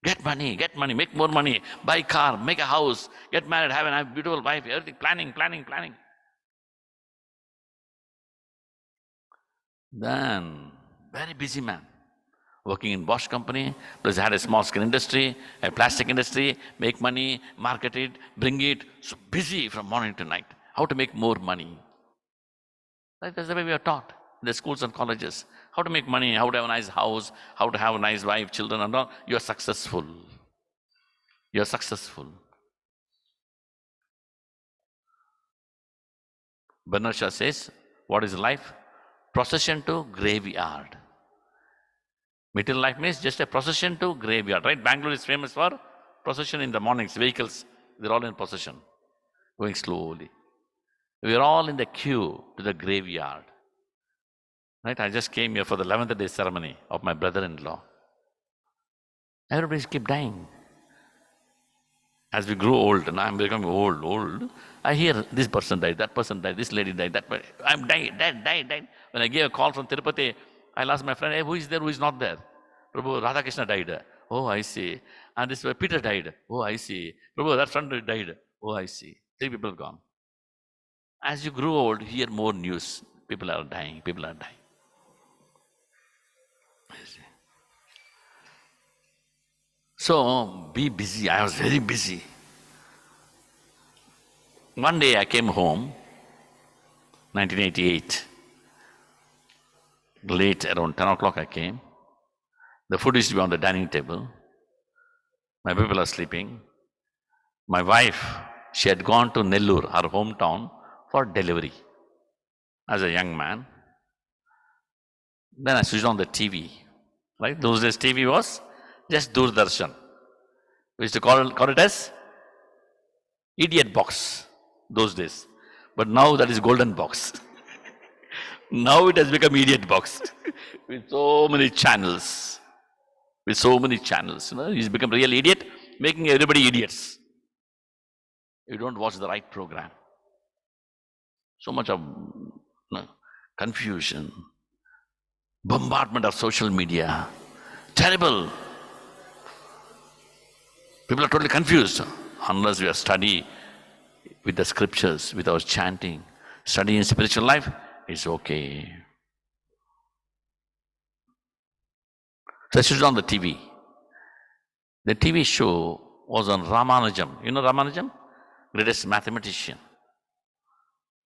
get money, make more money, buy car, make a house, get married, have a beautiful wife, everything, planning. Then, very busy man. working in Bosch company, plus had a small scale industry, a plastic industry, make money, market it, bring it. So busy from morning to night. How to make more money. Right? That's the way we are taught in the schools and colleges. How to make money, how to have a nice house, how to have a nice wife, children and all. You are successful. You are successful. Bernard Shaw says, what is life? Procession to graveyard. Material life means just a procession to graveyard, right? Bangalore is famous for procession in the mornings, vehicles, they're all in procession, going slowly. We're all in the queue to the graveyard. Right? I just came here for the 11th day ceremony of my brother-in-law. Everybody keep dying. As we grow old, and I'm becoming old, I hear this person died, that person died, this lady died, that person, I'm died. When I gave a call from Tirupati, I'll ask my friend, hey, who is there, who is not there? Prabhu, Radhakrishna died. Oh, I see. And this Peter died. Oh, I see. Prabhu, that friend died. Oh, I see. 3 people gone. As you grow old, you hear more news. People are dying. So, be busy. I was very busy. One day I came home, 1988. Late, around 10 o'clock I came. The food is to be on the dining table. My people are sleeping. My wife, she had gone to Nellore, her hometown, for delivery as a young man. Then I switched on the TV. Right? Those days TV was just Doordarshan. We used to call it as idiot box those days. But now that is golden box. Now it has become idiot box with so many channels. He's become real idiot, making everybody idiots. You don't watch the right program. So much of confusion, bombardment of social media. Terrible. People are totally confused. Unless we are study with the scriptures, with our chanting, study in spiritual life, it's okay. So I switched on the TV. The TV show was on Ramanujam. You know Ramanujam? Greatest mathematician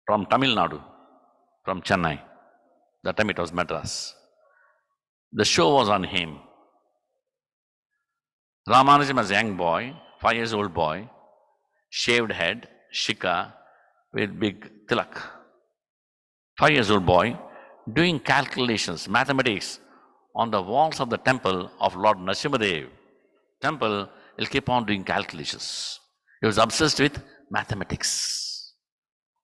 from Tamil Nadu, from Chennai. That time it was Madras. The show was on him. Ramanujam as a young boy, 5 years old boy, shaved head, shika, with big tilak. 5 years old boy, doing calculations, mathematics, on the walls of the temple of Lord Nrsimhadev. Temple, he'll keep on doing calculations. He was obsessed with mathematics.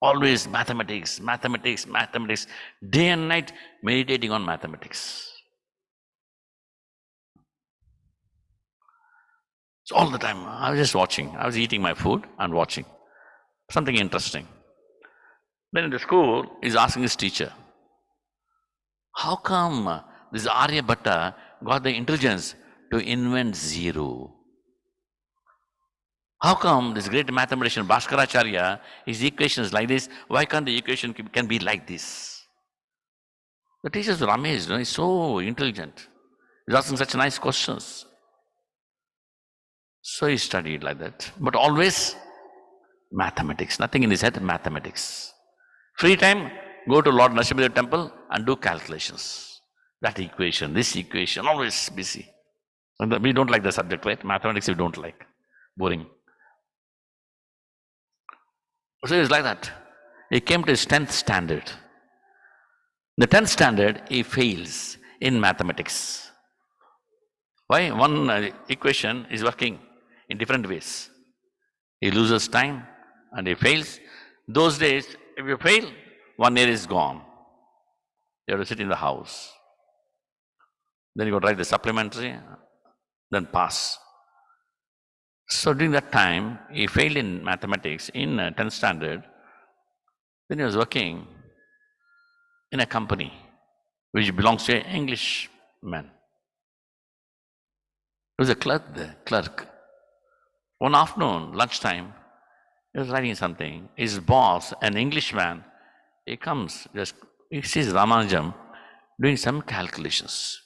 Always mathematics. Day and night meditating on mathematics. So all the time, I was just watching. I was eating my food and watching. Something interesting. Then in the school, he's asking his teacher, how come this Aryabhatta got the intelligence to invent zero? How come this great mathematician Bhaskaracharya, his equation is like this, why can't the equation can be like this? The teachers were amazed, he's so intelligent. He's asking such nice questions. So he studied like that. But always mathematics, nothing in his head, mathematics. Free time, go to Lord Nrsimhadev temple and do calculations. That equation, this equation, always busy. And we don't like the subject, right? Mathematics we don't like. Boring. So he was like that. He came to his 10th standard. The 10th standard, he fails in mathematics. Why? One equation is working in different ways. He loses time and he fails. Those days, if you fail, 1 year is gone. You have to sit in the house. Then you got to write the supplementary, then pass. So during that time, he failed in mathematics in 10th standard. Then he was working in a company which belongs to an Englishman. He was a clerk there, clerk. One afternoon, lunchtime, he was writing something. His boss, an Englishman, he comes, he sees Ramanujam doing some calculations.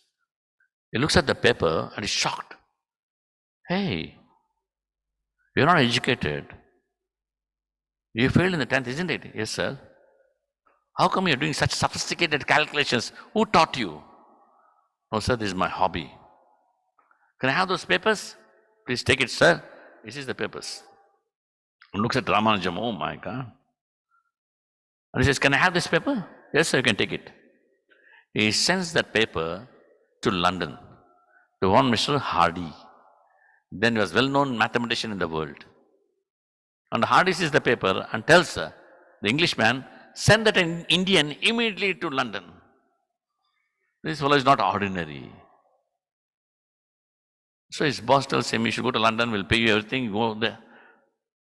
He looks at the paper and is shocked. Hey, you're not educated. You failed in the 10th, isn't it? Yes, sir. How come you're doing such sophisticated calculations? Who taught you? No, sir, this is my hobby. Can I have those papers? Please take it, sir. This is the papers. And looks at Ramanujam. Oh my God. And he says, can I have this paper? Yes, sir, you can take it. He sends that paper to London to one Mr. Hardy. Then he was well-known mathematician in the world. And Hardy sees the paper and tells the Englishman, send that an Indian immediately to London. This fellow is not ordinary. So his boss tells him, you should go to London, we'll pay you everything, go there.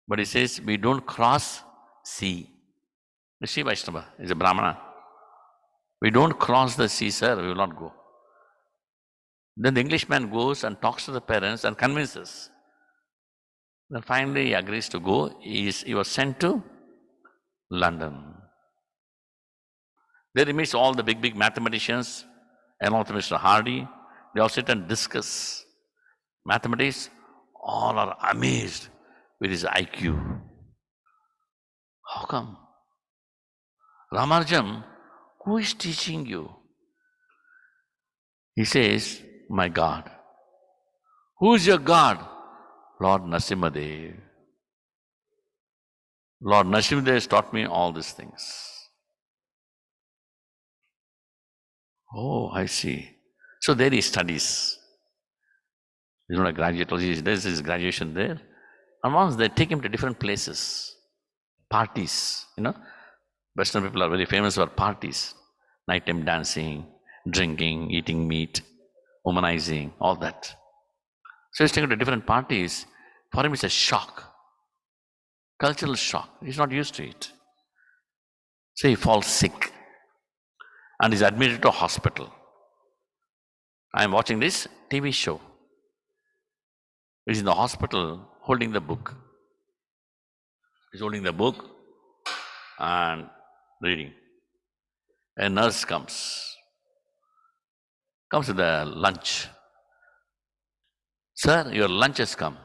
But he says, we don't cross sea. The Sri Vaishnava is a Brahmana. We don't cross the sea, sir, we will not go. Then the Englishman goes and talks to the parents and convinces. Then finally he agrees to go. He was sent to London. There he meets all the big mathematicians, along with Mr. Hardy. They all sit and discuss mathematics. All are amazed with his IQ. How come? Ramanujam, who is teaching you? He says, my God. Who is your God? Lord Nrsimhadev. Lord Nrsimhadev has taught me all these things. Oh, I see. So there he studies. You know, like graduate, there's his graduation there. And once they take him to different places, parties, Western people are very famous for parties. Nighttime dancing, drinking, eating meat, womanizing, all that. So he's taken to different parties. For him it's a shock. Cultural shock. He's not used to it. So he falls sick and is admitted to a hospital. I am watching this TV show. He's in the hospital holding the book. He's holding the book and reading. A nurse comes with the lunch. Sir, your lunch has come.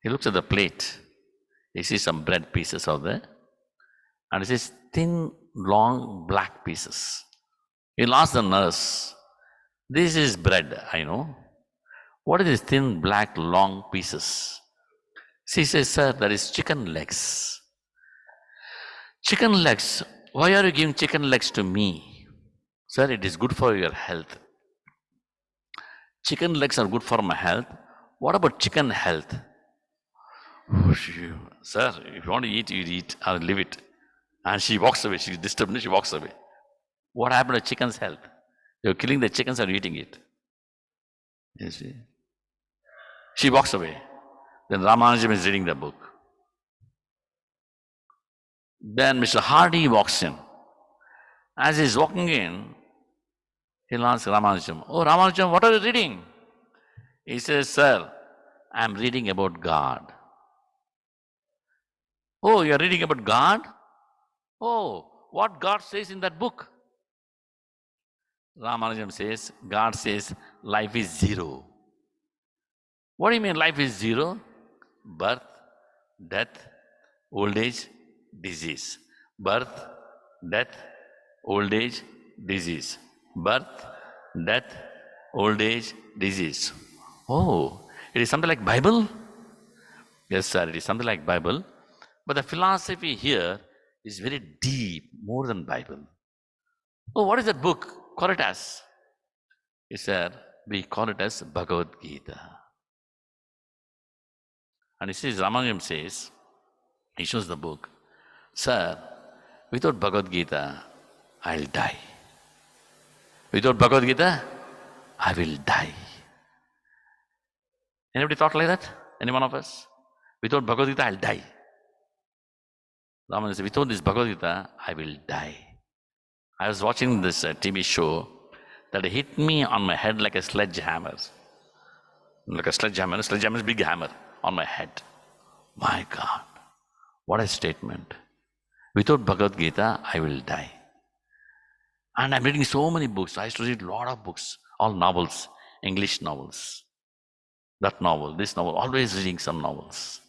He looks at the plate. He sees some bread pieces out there. And he says, thin, long, black pieces. He'll ask the nurse, this is bread, I know. What are these thin, black, long pieces? She says, sir, that is chicken legs. Chicken legs? Why are you giving chicken legs to me? Sir, it is good for your health. Chicken legs are good for my health. What about chicken health? Oh, sir, if you want to eat, you eat. I'll leave it. And she walks away. She's disturbed. She walks away. What happened to chicken's health? You're killing the chickens or eating it. You see? She walks away. Then Ramanujam is reading the book. Then Mr. Hardy walks in. As he's walking in, he'll ask Ramanujam, oh Ramanujam, what are you reading? He says, sir, I'm reading about God. Oh, you're reading about God? Oh, what God says in that book? Ramanujam says, God says, life is zero. What do you mean life is zero? Birth, death, old age, disease. Birth, death, old age, disease. Birth, death, old age, disease. Oh, it is something like Bible? Yes, sir, it is something like Bible. But the philosophy here is very deep, more than Bible. Oh, what is that book? Call it as? He said, we call it as Bhagavad Gita. And he says, Ramanujam says, he shows the book, sir, without Bhagavad Gita, I'll die. Without Bhagavad Gita, I will die. Anybody thought like that? Any one of us? Without Bhagavad Gita, I'll die. Raman says, without this Bhagavad Gita, I will die. I was watching this TV show that hit me on my head like a sledgehammer. Like a sledgehammer. A sledgehammer is a big hammer on my head. My God, what a statement. Without Bhagavad Gita, I will die. And I'm reading so many books. I used to read a lot of books, all novels, English novels. That novel, this novel, always reading some novels.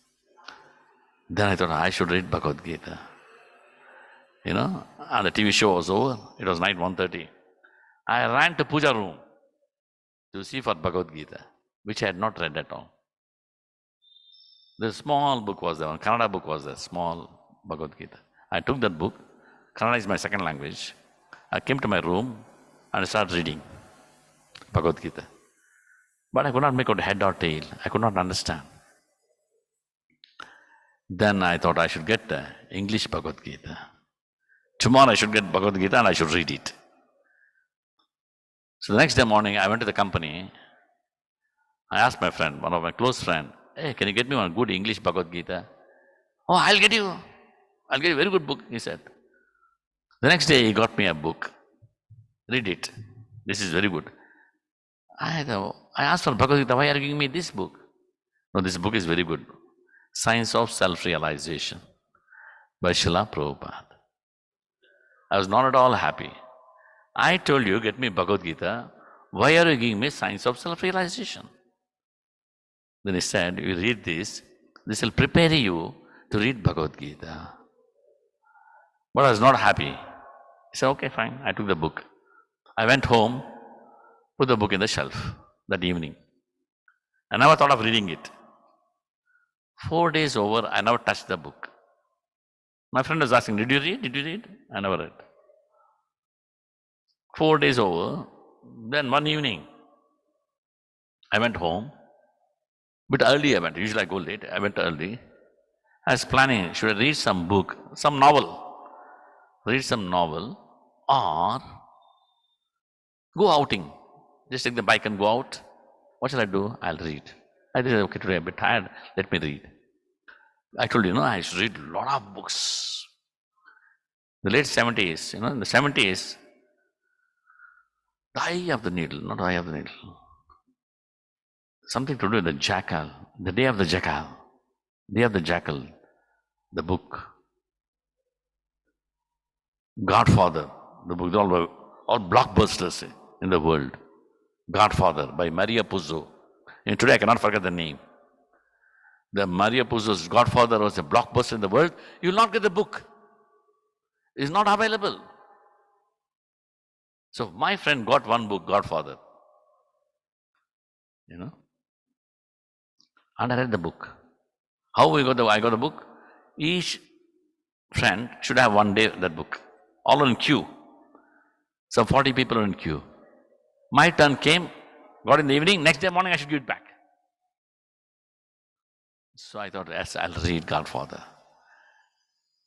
Then I thought I should read Bhagavad Gita. And the TV show was over. It was night 1:30. I ran to puja room to see for Bhagavad Gita, which I had not read at all. The small book was there, one Kannada book was there, small Bhagavad Gita. I took that book. Kannada is my second language. I came to my room and started reading Bhagavad Gita. But I could not make out head or tail. I could not understand. Then I thought I should get the English Bhagavad Gita. Tomorrow I should get Bhagavad Gita and I should read it. So the next day morning, I went to the company. I asked my friend, one of my close friend, hey, can you get me one good English Bhagavad Gita? Oh, I'll get you a very good book, he said. The next day, he got me a book. Read it. This is very good. I asked for Bhagavad Gita, why are you giving me this book? No, this book is very good. Science of Self-Realization by Srila Prabhupada. I was not at all happy. I told you, get me Bhagavad Gita. Why are you giving me Science of Self-Realization? Then he said, you read this will prepare you to read Bhagavad Gita. But I was not happy. He said, okay, fine. I took the book. I went home, put the book in the shelf that evening. I never thought of reading it. 4 days over, I never touched the book. My friend was asking, did you read? Did you read? I never read. 4 days over, then one evening, I went home. But early I went. Usually I go late. I went early. I was planning, should I read some book, some novel? Read some novel or go outing. Just take the bike and go out. What shall I do? I'll read. I said, okay, today I'm a bit tired. Let me read. I told you, I used to read a lot of books. The late 70s, in the 70s, the eye of the needle, not the eye of the needle. Something to do with the jackal, the day of the jackal, the book. Godfather, the book, all blockbusters in the world. Godfather by Maria Puzo. And today I cannot forget the name. The Maria Puzo's Godfather was a blockbuster in the world. You will not get the book. It's not available. So my friend got one book, Godfather. And I read the book. How I got the book? Each friend should have one day that book. All in queue. Some 40 people are in queue. My turn came, got in the evening, next day morning I should give it back. So I thought, yes, I'll read Godfather.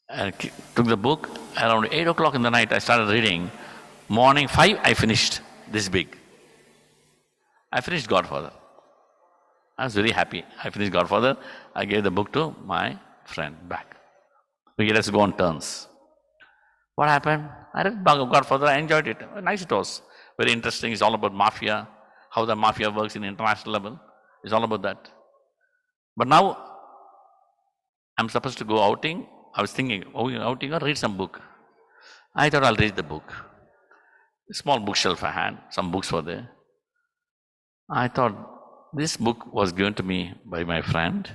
I took the book, around 8 o'clock in the night I started reading. Morning 5, I finished this big. I finished Godfather. I was very happy. I finished Godfather. I gave the book to my friend back. Let's go on turns. What happened? I read Godfather. I enjoyed it. Nice it was. Very interesting. It's all about mafia, how the mafia works in international level. It's all about that. But now, I'm supposed to go outing. I was thinking, outing or read some book. I thought I'll read the book. A small bookshelf I had. Some books were there. I thought, this book was given to me by my friend.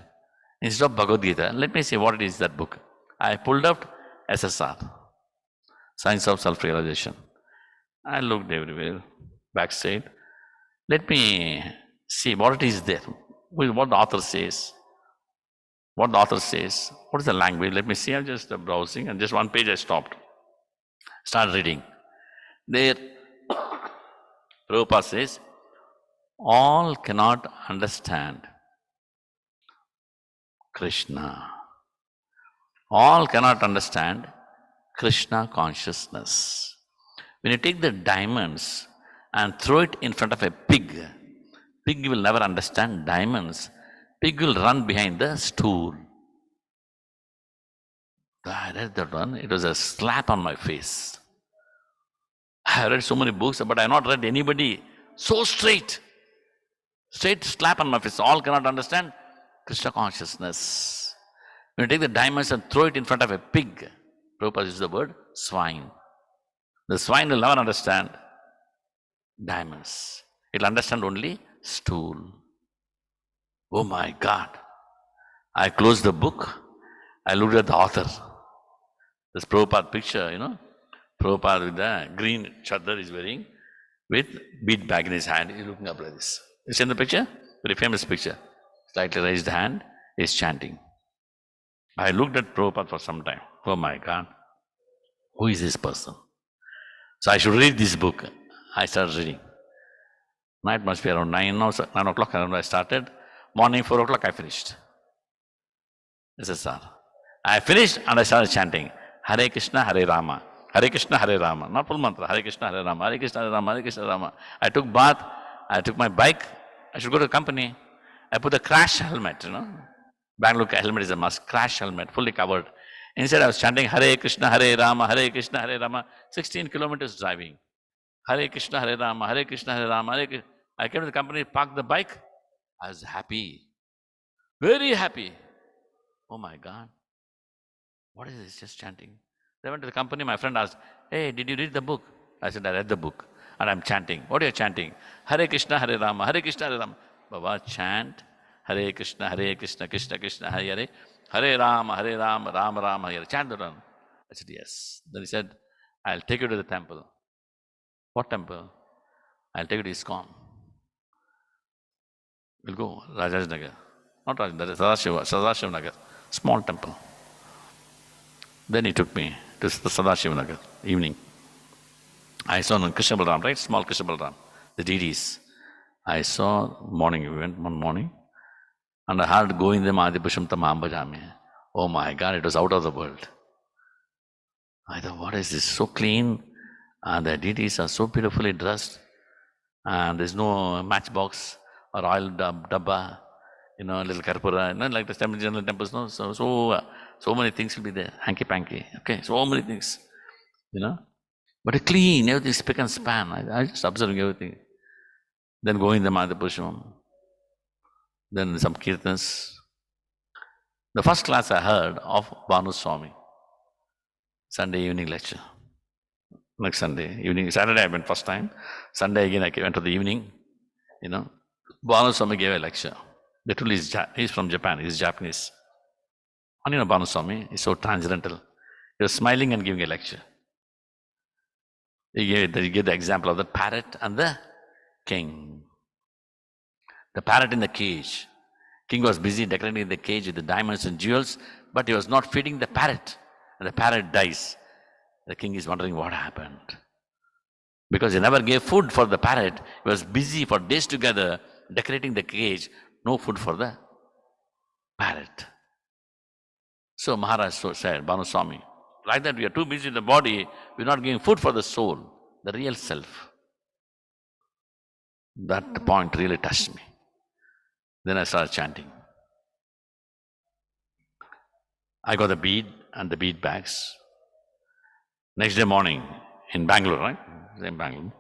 Instead of Bhagavad Gita, let me see what it is, that book. I pulled up SSR, Science of Self-Realization. I looked everywhere, backside. Let me see what it is there, what the author says. What the author says, what is the language? Let me see, I'm just browsing, and just one page I stopped. Start reading. There, Prabhupada says, all cannot understand Krishna. All cannot understand Krishna consciousness. When you take the diamonds and throw it in front of a pig, pig will never understand diamonds. Pig will run behind the stool. I read that one. It was a slap on my face. I read so many books, but I have not read anybody so straight. Straight slap on my face. All cannot understand Krishna consciousness. When you take the diamonds and throw it in front of a pig, Prabhupada uses the word swine. The swine will never understand diamonds. It'll understand only stool. Oh my God. I closed the book. I looked at the author. This Prabhupada picture, Prabhupada with the green chadar is wearing with bead bag in his hand. He's looking up like this. You seen the picture? Very famous picture. Slightly raised hand, is chanting. I looked at Prabhupada for some time. Oh my God. Who is this person? So I should read this book. I started reading. Night must be around 9 o'clock around I started. Morning 4 o'clock I finished. This is sir. I finished and I started chanting. Hare Krishna, Hare Rama. Hare Krishna, Hare Rama. Not full mantra. Hare Krishna, Hare Rama. Hare Krishna, Hare Rama. Hare Krishna, Hare Rama. I took bath. I took my bike. I should go to the company. I put the crash helmet, Bangalore helmet is a must. Crash helmet, fully covered. Instead I was chanting Hare Krishna, Hare Rama. Hare Krishna, Hare Rama. 16 kilometers driving. Hare Krishna, Hare Rama. Hare Krishna, Hare Rama. Hare Krishna. I came to the company, parked the bike. I was happy. Very happy. Oh my God. What is this? Just chanting. They went to the company. My friend asked, hey, did you read the book? I said, I read the book. And I'm chanting. What are you chanting? Hare Krishna, Hare Rama. Hare Krishna, Hare Rama. Baba, chant. Hare Krishna, Krishna Krishna, Hare Hare. Hare Rama, Rama Rama, Hare. Chant the run. I said, yes. Then he said, I'll take you to the temple. What temple? I'll take you to ISKCON. We'll go, Rajaj Nagar. Not Rajaj, that is Sadashiva Nagar. Small temple. Then he took me to Sadashiva Nagar, evening. I saw Krishna Balram, right? Small Krishna Balram, the deities. I saw morning, we went one morning, and I heard Govindam Adipusham Tamam Bhajami. Oh my God, it was out of the world. I thought, what is this? So clean, and the deities are so beautifully dressed, and there's no matchbox or oil dabba, little karpura, like the general temples, no? So many things will be there, hanky-panky, okay? So many things, But clean, everything spick and span. I just observing everything. Then going the Madhapusham, then some kirtans. The first class I heard of Bhanu Swami, Sunday evening lecture. Next Sunday evening, Saturday I went first time. Sunday again I went to the evening, Bhanu Swami gave a lecture. Literally he's from Japan, he's Japanese. And Bhanu Swami is so transcendental. He was smiling and giving a lecture. He gave the example of the parrot and the king. The parrot in the cage. King was busy decorating the cage with the diamonds and jewels, but he was not feeding the parrot. And the parrot dies. The king is wondering what happened. Because he never gave food for the parrot. He was busy for days together decorating the cage. No food for the parrot. So Maharaj said, Bhanu Swami, like that we are too busy in the body, we're not giving food for the soul, the real self. That point really touched me. Then I started chanting. I got the bead and the bead bags. Next day morning in Bangalore, right? In Bangalore.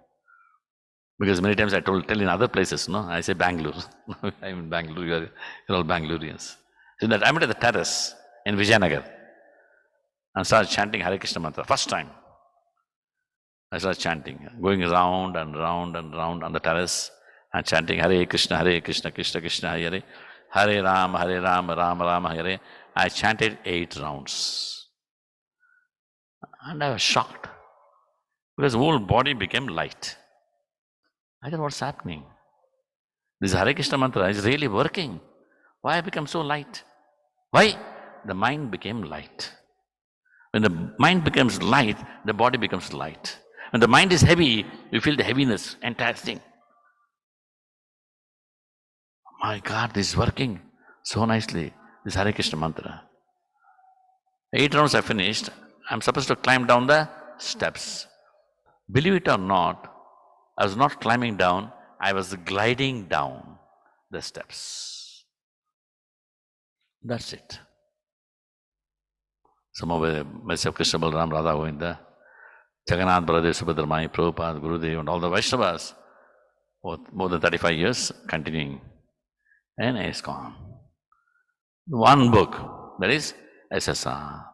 Because many times I tell in other places, I say Bangalore. I'm in Bangalore, you're all Bangaloreans. So that I went to the terrace in Vijayanagar and started chanting Hare Krishna mantra. First time I started chanting, going round and round and round on the terrace and chanting Hare Krishna, Krishna Krishna, Hare Hare, Hare Rama, Rama Rama, Hare. I chanted 8 rounds. And I was shocked because the whole body became light. I thought, what's happening? This Hare Krishna mantra is really working. Why I become so light? Why? The mind became light. When the mind becomes light, the body becomes light. When the mind is heavy, you feel the heaviness, entire thing. My God, this is working so nicely. This Hare Krishna mantra. 8 rounds I finished. I'm supposed to climb down the steps. Believe it or not, I was not climbing down, I was gliding down the steps. That's it. Some of myself, Krishna Balram, Radha Govinda, Jagannath, Baladev, Subhadra Mai, Prabhupada, Gurudev, and all the Vaishnavas, more than 35 years, continuing. And it's gone. One book, that is SSR.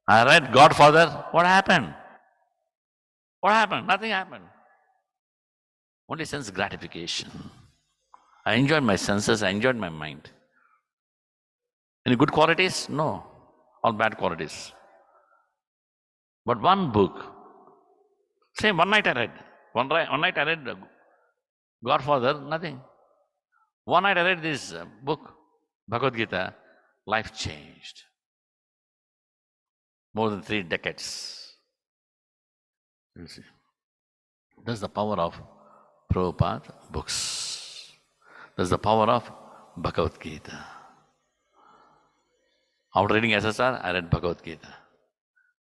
I read Godfather, what happened? What happened? Nothing happened. Only sense gratification. I enjoyed my senses, I enjoyed my mind. Any good qualities? No. All bad qualities. But one book, say one night I read. One night I read Godfather, nothing. One night I read this book, Bhagavad Gita, life changed. More than 3 decades. You see. That's the power of Prabhupada books. That's the power of Bhagavad Gita. After reading SSR, I read Bhagavad Gita.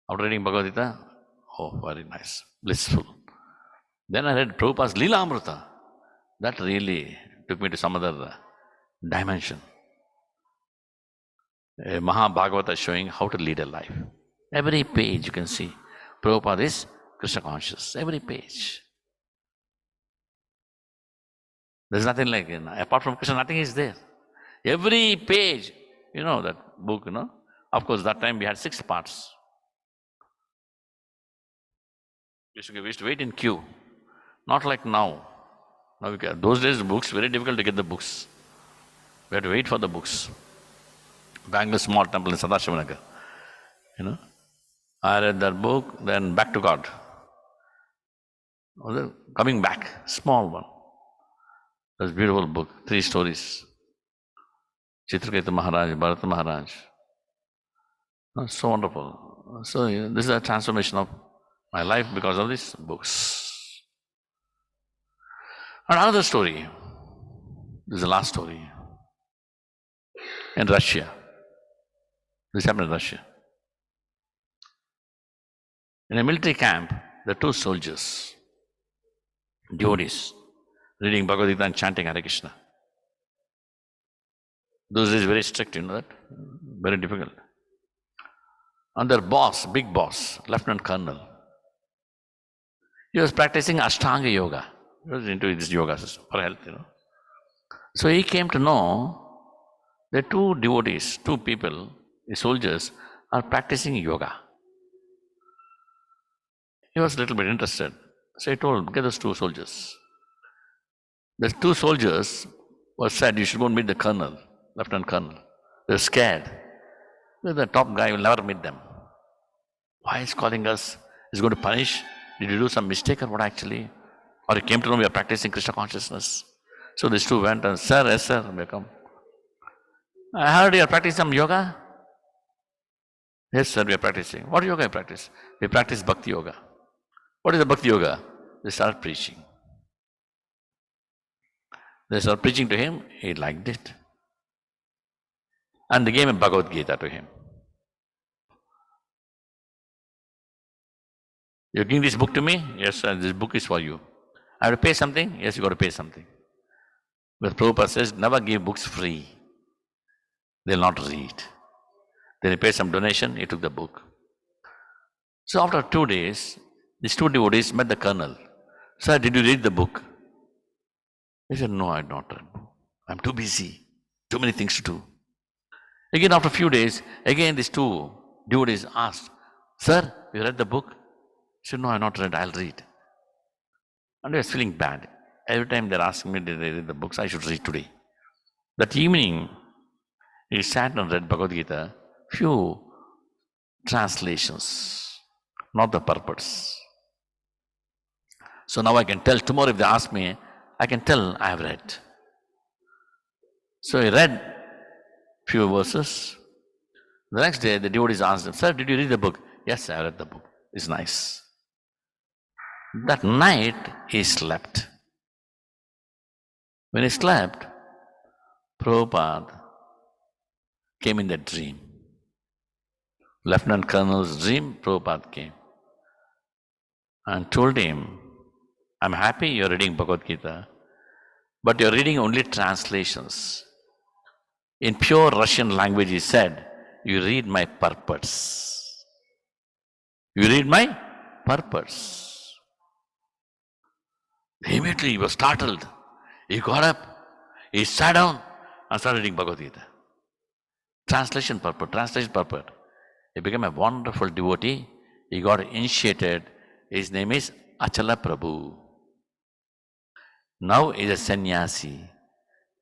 After reading Bhagavad Gita, oh, very nice, blissful. Then I read Prabhupada's Leela Amrita. That really took me to some other dimension. A Bhagavad showing how to lead a life. Every page you can see, Prabhupada is Krishna conscious. Every page. There's nothing like, apart from Krishna, nothing is there. Every page, that book, Of course, that time we had 6 parts. We used to wait in queue. Not like now. Those days, books, very difficult to get the books. We had to wait for the books. Bangalore small temple in Sadashivanagar. I read that book, then Back to God. Coming back, small one. That's a beautiful book, 3 stories. Chitraketa Maharaj, Bharata Maharaj. So wonderful. So this is a transformation of my life because of these books. Another story. This is the last story. In Russia. This happened in Russia. In a military camp, there are 2 soldiers, devotees, reading Bhagavad Gita and chanting Hare Krishna. Those days very strict, that? Very difficult. And their boss, big boss, Lieutenant Colonel, he was practicing Ashtanga Yoga. He was into this yoga system for health, So he came to know that 2 devotees, 2 people, the soldiers, are practicing yoga. He was a little bit interested. So he told, get those 2 soldiers. The 2 soldiers were said, you should go and meet the colonel, Lieutenant Colonel. They're scared. The top guy will never meet them. Why is calling us? Is going to punish? Did you do some mistake or what actually? Or he came to know we are practicing Krishna consciousness. So these 2 went and, sir, yes sir, may come. I heard you are practicing some yoga? Yes sir, we are practicing. What yoga you practice? We practice Bhakti Yoga. What is the Bhakti Yoga? They started preaching. They started preaching to him, he liked it. And they gave him Bhagavad Gita to him. You're giving this book to me? Yes sir, this book is for you. I have to pay something? Yes, you got to pay something. But Prabhupada says, never give books free. They'll not read. Then he paid some donation, he took the book. So after 2 days, these 2 devotees met the colonel. Sir, did you read the book? He said, no, I had not read. I'm too busy. Too many things to do. Again, after a few days, again these 2 devotees asked, sir, you read the book? He said, no, I have not read, I'll read. And I was feeling bad. Every time they're asking me, did they read the books? I should read today. That evening, he sat and read Bhagavad Gita, few translations, not the purpose. So now I can tell, tomorrow if they ask me, I can tell I have read. So he read few verses. The next day, the devotees asked him, sir, did you read the book? Yes, I read the book. It's nice. That night, he slept. When he slept, Prabhupada came in that dream. Lieutenant Colonel's dream, Prabhupada came and told him, I'm happy you're reading Bhagavad Gita, but you're reading only translations. In pure Russian language, he said, you read my purpose. You read my purpose. Immediately he was startled. He got up, he sat down and started reading Bhagavad Gita. Translation purport. He became a wonderful devotee. He got initiated. His name is Achala Prabhu. Now is a sannyasi,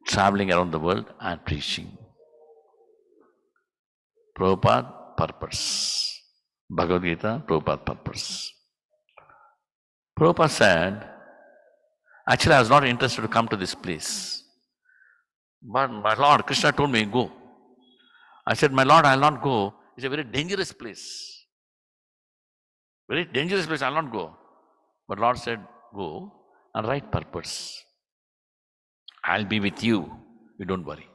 traveling around the world and preaching. Prabhupada purpose. Bhagavad Gita, Prabhupada purpose. Prabhupada said, actually I was not interested to come to this place. But my Lord, Krishna told me, go. I said, my Lord, I will not go. It's a very dangerous place. Very dangerous place, I will not go. But Lord said, go and right purpose. I'll be with you. You don't worry.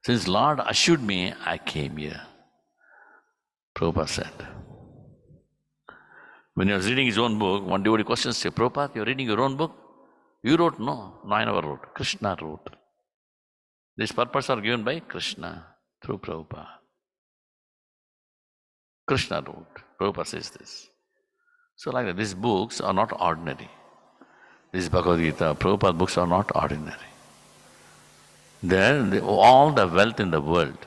Since Lord assured me, I came here. Prabhupada said. When he was reading his own book, one devotee questions say, Prabhupada, you're reading your own book? You wrote? No, I never wrote. Krishna wrote. These purposes are given by Krishna through Prabhupada. Krishna wrote. Prabhupada says this. So like that, these books are not ordinary. These Bhagavad Gita, Prabhupada books are not ordinary. All the wealth in the world,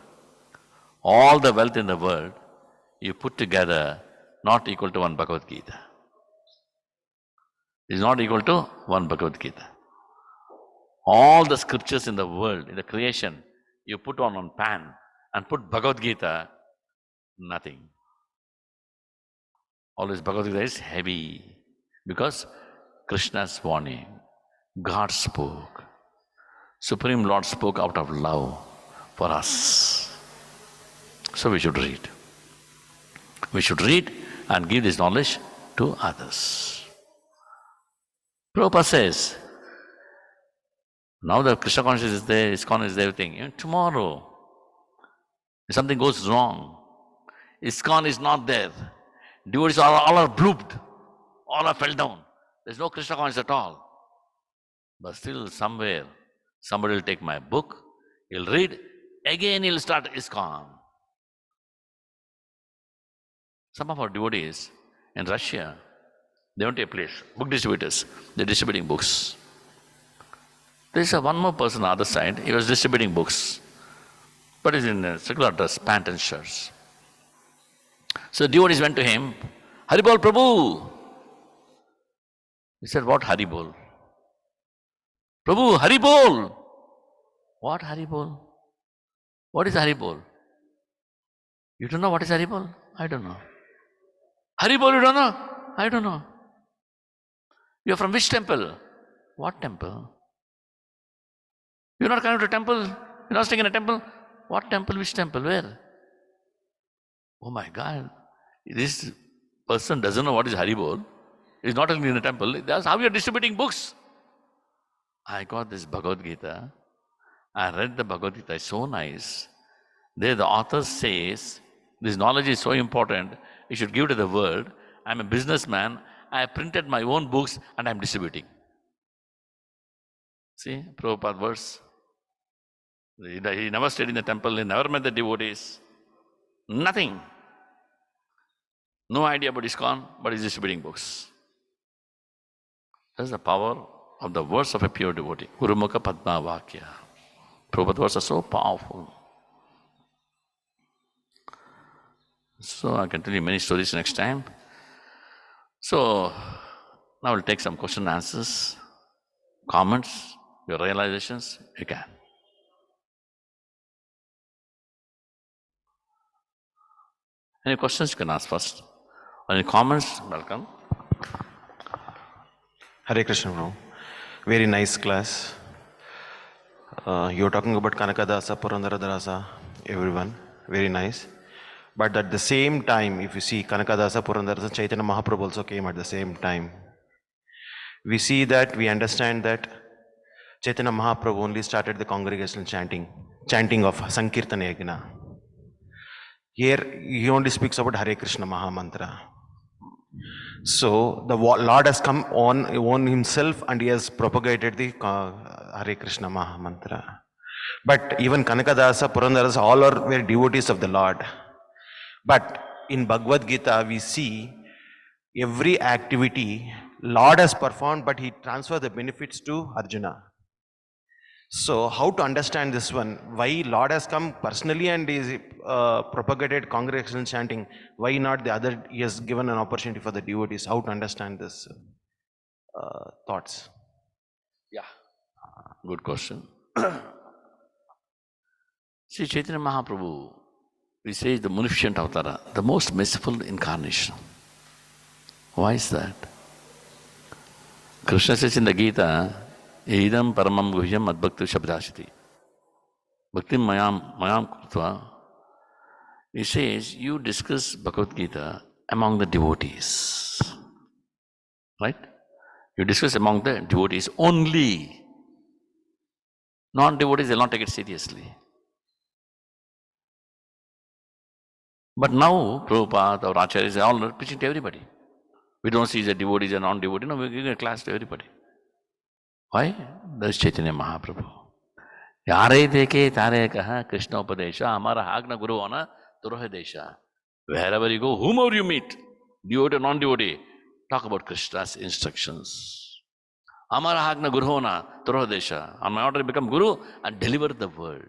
you put together, not equal to one Bhagavad Gita. Is not equal to one Bhagavad Gita. All the scriptures in the world, in the creation, you put on pan and put Bhagavad Gita, nothing. Always Bhagavad Gita is heavy because Krishna's warning, God spoke. Supreme Lord spoke out of love for us. So we should read. We should read and give this knowledge to others. Prabhupada says, now the Krishna consciousness is there, ISKCON is there, everything. Even tomorrow, if something goes wrong, ISKCON is not there. Devotees all are blooped, all are fell down. There's no Krishna consciousness at all. But still somewhere, somebody will take my book, he'll read, again he'll start ISKCON. Some of our devotees in Russia, they went to a place, book distributors, they're distributing books. There's one more person on the other side, he was distributing books, but he's in a secular dress, pant and shirts. So the devotees went to him, Haribol Prabhu. He said, what Haribol? Prabhu, Haribol. What Haribol? What is Haribol? You don't know what is Haribol? I don't know. Haribol, you don't know? I don't know. You're from which temple? What temple? You're not coming to a temple? You're not staying in a temple? What temple? Which temple? Where? Oh my God. This person doesn't know what is Haribol. He's not in a temple. That's how you're distributing books. I got this Bhagavad Gita. I read the Bhagavad Gita. It's so nice. There the author says, this knowledge is so important, you should give to the world. I'm a businessman. I printed my own books and I'm distributing. See, Prabhupada verse. He never stayed in the temple, he never met the devotees. Nothing. No idea about ISKCON, but he's distributing books. That's the power of the words of a pure devotee. Gurumukha Padma Vakya. Prabhupada words are so powerful. So I can tell you many stories next time. So now we'll take some question and answers, comments, your realizations, you can. Any questions you can ask first. Any comments? Welcome. Hare Krishna, Prabhu. Very nice class. You're talking about Kanakadasa, Purandaradasa, everyone. Very nice. But at the same time, if you see Kanakadasa, Purandaradasa, Chaitanya Mahaprabhu also came at the same time. We see that, we understand that Chaitanya Mahaprabhu only started the congregational chanting of Sankirtana Yagna. Here, he only speaks about Hare Krishna Mahamantra. So, the Lord has come on himself and he has propagated the Hare Krishna Mahamantra. But even Kanakadasa, Purandaradasa, all were devotees of the Lord. But in Bhagavad Gita, we see every activity Lord has performed, but he transferred the benefits to Arjuna. So how to understand this one? Why Lord has come personally and is propagated congregational chanting? Why not the other? He has given an opportunity for the devotees. How to understand this thoughts? Yeah. Good question. See, Chaitanya Mahaprabhu, we say the munificent avatar, the most merciful incarnation. Why is that? Krishna says in the Gita, Idam paramam guhyam madbhakti shabdashiti. Bhakti mayam krutva. He says, you discuss Bhagavad Gita among the devotees. Right? You discuss among the devotees only. Non-devotees will not take it seriously. But now, Prabhupada or Acharyas are all preaching to everybody. We don't see the devotees and non-devotees. No, we're giving a class to everybody. Why? That is Chaitanya Mahaprabhu. Yare deke tare kaha Krishna Upadesha, Amara Hagna Guru Ana Turohe Desha. Wherever you go, whomever you meet, devotee or non-devotee, talk about Krishna's instructions. Amara Hagna Guru Ana Turohe Desha. And my order become Guru and deliver the world.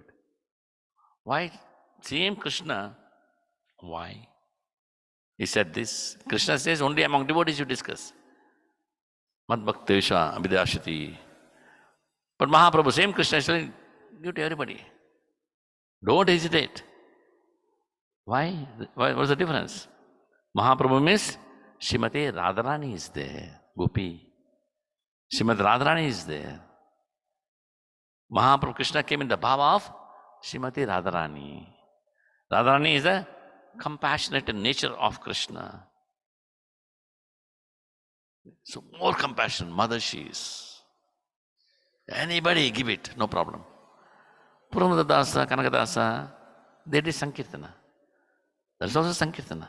Why? Same Krishna. Why? He said this. Krishna says only among devotees you discuss. Mad Bhaktesha Abhidashati. But Mahaprabhu, same Krishna is telling, give to everybody. Don't hesitate. Why? What's the difference? Mahaprabhu means Srimati Radharani is there. Gopi. Srimati Radharani is there. Mahaprabhu Krishna came in the bhava of Srimati Radharani. Radharani is the compassionate nature of Krishna. So more compassion, mother she is. Anybody give it, no problem. Puramada Kanakadasa, they did Sankirtana. That's also Sankirtana.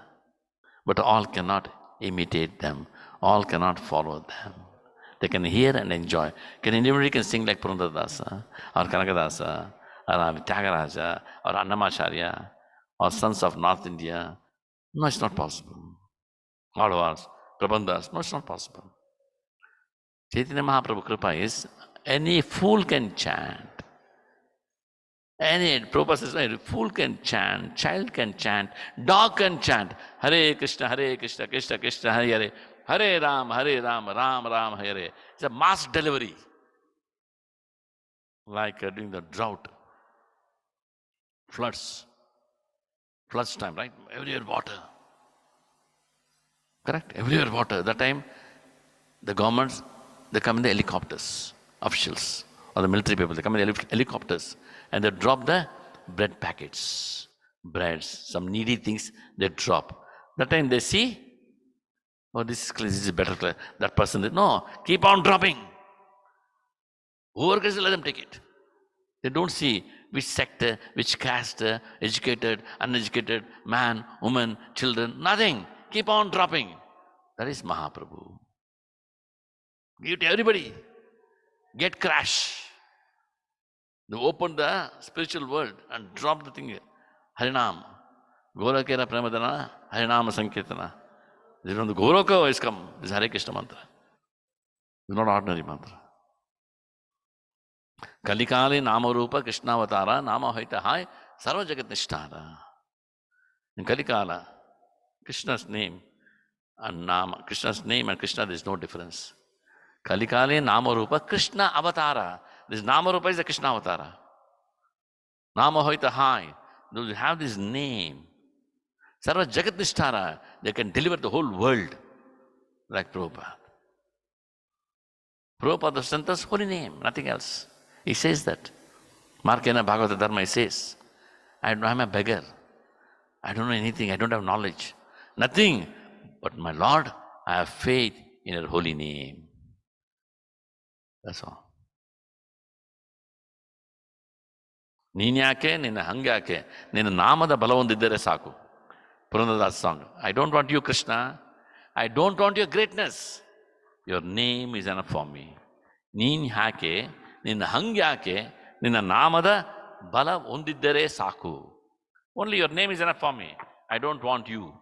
But all cannot imitate them. All cannot follow them. They can hear and enjoy. Anybody can sing like Puramada or Kanakadasa or Tyagaraja or Annamacharya or sons of North India. No, it's not possible. Alvars, Prabandhas, no, it's not possible. Chaitanya Mahaprabhu Kripa is any fool can chant. Any Prabhupada says, any fool can chant, child can chant, dog can chant. Hare Krishna, Krishna Krishna, Hare Hare. Hare Ram, Ram Ram, Hare. It's a mass delivery. Like during the drought, floods time, right? Everywhere water. Correct? Everywhere water. That time, the governments, they come in the helicopters, officials, or the military people, they come in the helicopters and they drop the bread packets, breads, some needy things, they drop. That time they see, oh, this is better. That person, no, keep on dropping. Whoever gets it, let them take it. They don't see which sector, which caste, educated, uneducated, man, woman, children, nothing. Keep on dropping. That is Mahaprabhu. Give to everybody. Get crash. They open the spiritual world and drop the thing. Harinam. Gorakera Pramadana, Harinama Sankirtana. This is from the Goroka has come. This is Hare Krishna mantra. It's not ordinary mantra. Kalikali Namarupa Krishna Avatara, Nama Haita Hai, Sarva Jagat Nishtara. In Kalikala, Krishna's name and Nama, Krishna's name and Krishna, there is no difference. Kalikale Namarupa Krishna Avatara. This Namarupa is the Krishna Avatara. Nama Hoita Hai. Those who have this name, Sarva Jagat Nishtara, they can deliver the whole world like Prabhupada. Prabhupada Santa's holy name, nothing else. He says that. Markena Bhagavata Dharma, he says, I'm a beggar. I don't know anything, I don't have knowledge. Nothing. But my Lord, I have faith in your holy name. That's all. ನೀನ್ಯಾಕೆ ನಿನ್ನ ಹಂಗ್ಯಾಕೆ ನಿನ್ನ ನಾಮದ ಬಲ ಹೊಂದಿದ್ದರೆ ಸಾಕು. Purandadas song. I don't want you, Krishna. I don't want your greatness. Your name is enough for me. ನೀನ್ ಯಾಕೆ ನಿನ್ನ ಹಂಗ್ಯಾಕೆ ನಿನ್ನ ನಾಮದ ಬಲ ಹೊಂದಿದ್ದರೆ ಸಾಕು. Only your name is enough for me. I don't want you.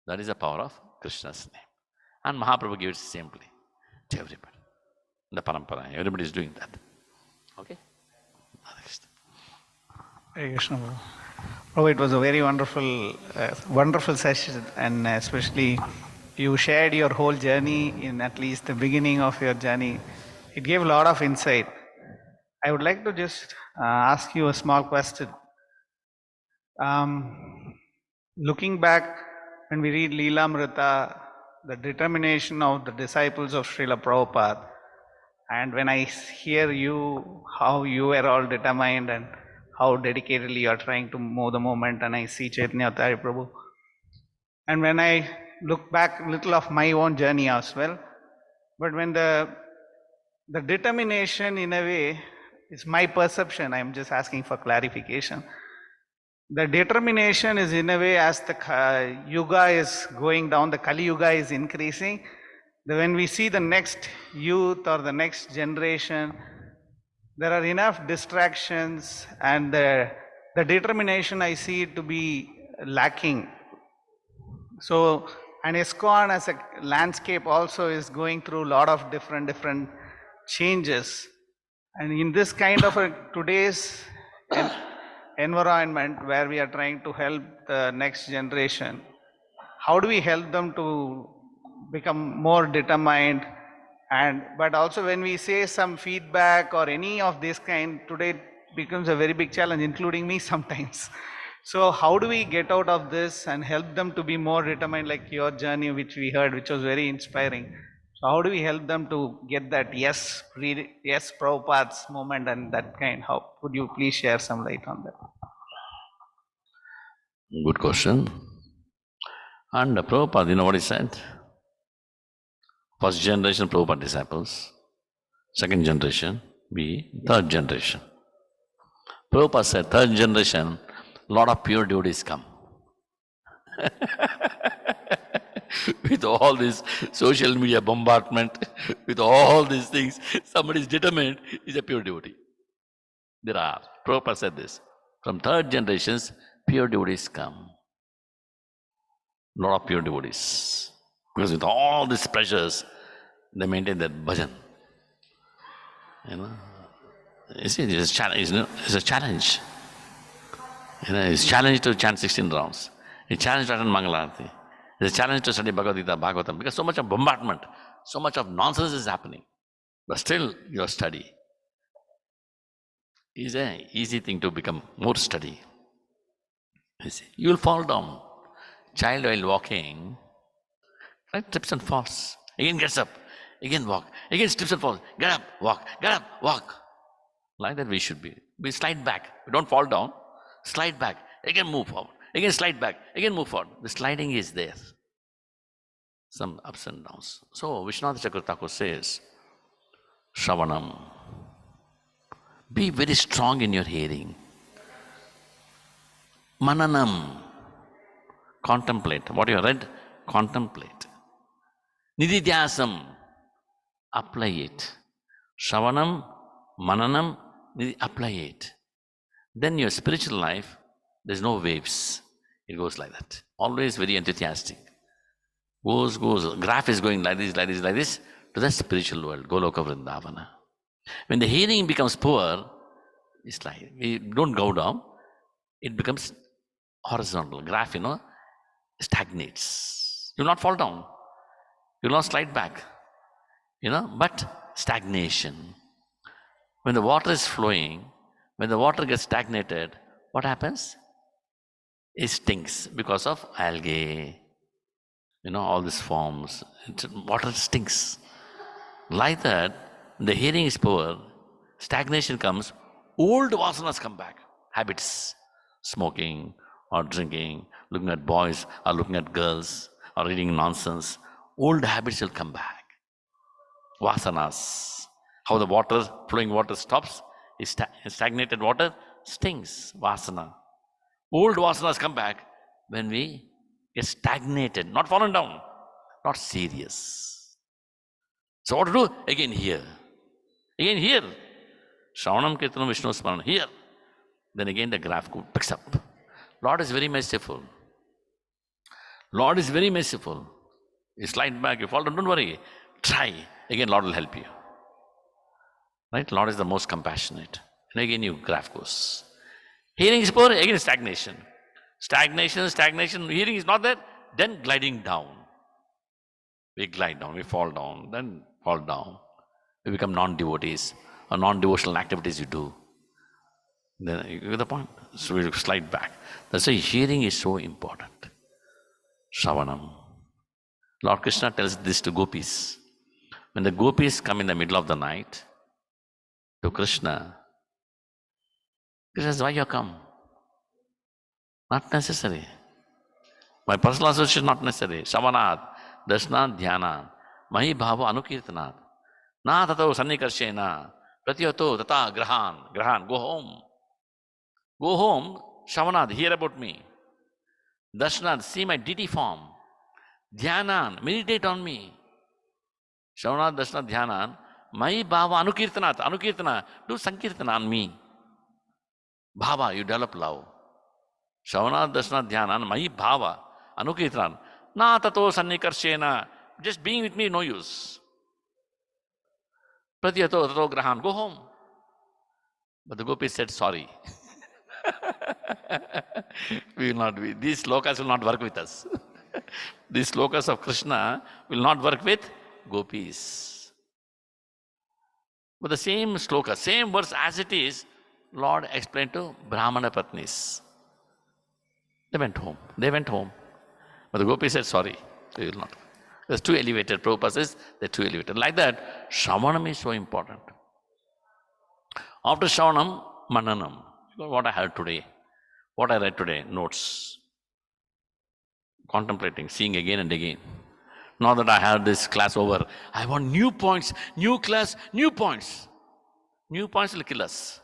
That is the power of Krishna's name. And Mahaprabhu gives it simply to everybody. The parampara, everybody is doing that. Okay? Next. Hare Krishna, Prabhu. Prabhu, it was a very wonderful session, and especially you shared your whole journey in at least the beginning of your journey. It gave a lot of insight. I would like to just ask you a small question. Looking back, when we read Leelamrita, the determination of the disciples of Srila Prabhupada, and when I hear you, how you were all determined and how dedicatedly you are trying to move the movement, and I see Chaitanya Tari Prabhu. And when I look back a little of my own journey as well, but when the determination in a way is my perception, I'm just asking for clarification. The determination is in a way as the yuga is going down, the Kali Yuga is increasing. When we see the next youth or the next generation, there are enough distractions, and the determination I see it to be lacking. So, and ISKCON as a landscape also is going through a lot of different changes. And in this kind of a today's environment where we are trying to help the next generation, how do we help them to become more determined? And but also when we say some feedback or any of this kind, today it becomes a very big challenge, including me sometimes. So how do we get out of this and help them to be more determined, like your journey which we heard, which was very inspiring? So how do we help them to get that yes Prabhupada's moment and that kind? How could you please share some light on that? Good question. And Prabhupada, you know what he said? First generation Prabhupada disciples, second generation, third generation. Prabhupada said, third generation, lot of pure devotees come. With all this social media bombardment, with all these things, somebody is determined, is a pure devotee. There are. Prabhupada said this. From third generations, pure devotees come. Lot of pure devotees. Because with all these pressures, they maintain their bhajan. You know? You see, it's a challenge. It's a challenge. It's a challenge to chant 16 rounds. It's a challenge to attend Mangalarti. It's a challenge to study Bhagavad Gita, Bhagavatam, because so much of bombardment, so much of nonsense is happening. But still, your study is an easy thing to become more study. You see, you will fall down. Child while walking, right, trips and falls. Again gets up, again walk, again trips and falls. Get up, walk. Like that we should be. We slide back. We don't fall down. Slide back, again move forward. Again slide back, again move forward. The sliding is there. Some ups and downs. So Vishwanath Chakravarti Thakur says, Shravanam, be very strong in your hearing. Mananam, contemplate. What you read, contemplate. Nididhyasam, apply it. Shravanam, Mananam, apply it. Then your spiritual life, there's no waves. It goes like that. Always very enthusiastic. Goes. Graph is going like this, to the spiritual world, Goloka Vrindavana. When the hearing becomes poor, it's like, we don't go down, it becomes horizontal. Graph, stagnates. You will not fall down. You will not slide back. But stagnation. When the water is flowing, when the water gets stagnated, what happens? It stinks because of algae, all these forms. Water stinks. Like that, the hearing is poor, stagnation comes, old vasanas come back, habits, smoking or drinking, looking at boys or looking at girls or reading nonsense. Old habits will come back. Vasanas. How the flowing water stops, stagnated water stinks, vasana. Old vasanas come back when we get stagnated, not fallen down, not serious. So what to do? Again here. Shravanam Kirtanam Vishnu Smaranam, here. Then again the graph picks up. Lord is very merciful. You slide back, you fall down, don't worry. Try. Again, Lord will help you. Right? Lord is the most compassionate. And again your graph goes. Hearing is poor, again stagnation. Stagnation, hearing is not there, then gliding down. We glide down, we fall down, then fall down. We become non-devotees, or non-devotional activities you do. Then you get the point. So we slide back. That's why hearing is so important. Shravanam. Lord Krishna tells this to gopis. When the gopis come in the middle of the night to Krishna, Krishna says, why you come? Not necessary. My personal association is not necessary. Shavanat, Darshanat, Dhyanat, Mahi Bhava Anukirtanat. Na tato sannikarshena, pratyato tata grahan, go home. Go home, Shavanat, hear about me. Darshanat, see my deity form. Dhyanan, meditate on me. Shavanat, Darshanat, Dhyanan, Mahi Bhava Anukirtana, do Sankirtana on me. Bhava, you develop love. Shavanat, Darshanat, Dhyanan, Mahi Bhava Anukirtana. Na tato sannikarshena, just being with me, no use. Pratyato tato grahan, go home. But the gopis said, sorry. We will not be. These slokas will not work with us. These slokas of Krishna will not work with gopis. But the same sloka, same verse as it is, Lord explained to Brahmana Patnis. They went home. But the gopis said, sorry, we will not. It's too elevated. Prabhupada says they're too elevated. Like that, Shravanam is so important. After Shravanam, Mananam. What I heard today, what I read today, notes. Contemplating, seeing again and again. Now that I have this class over, I want new points, new class, new points. New points will kill us.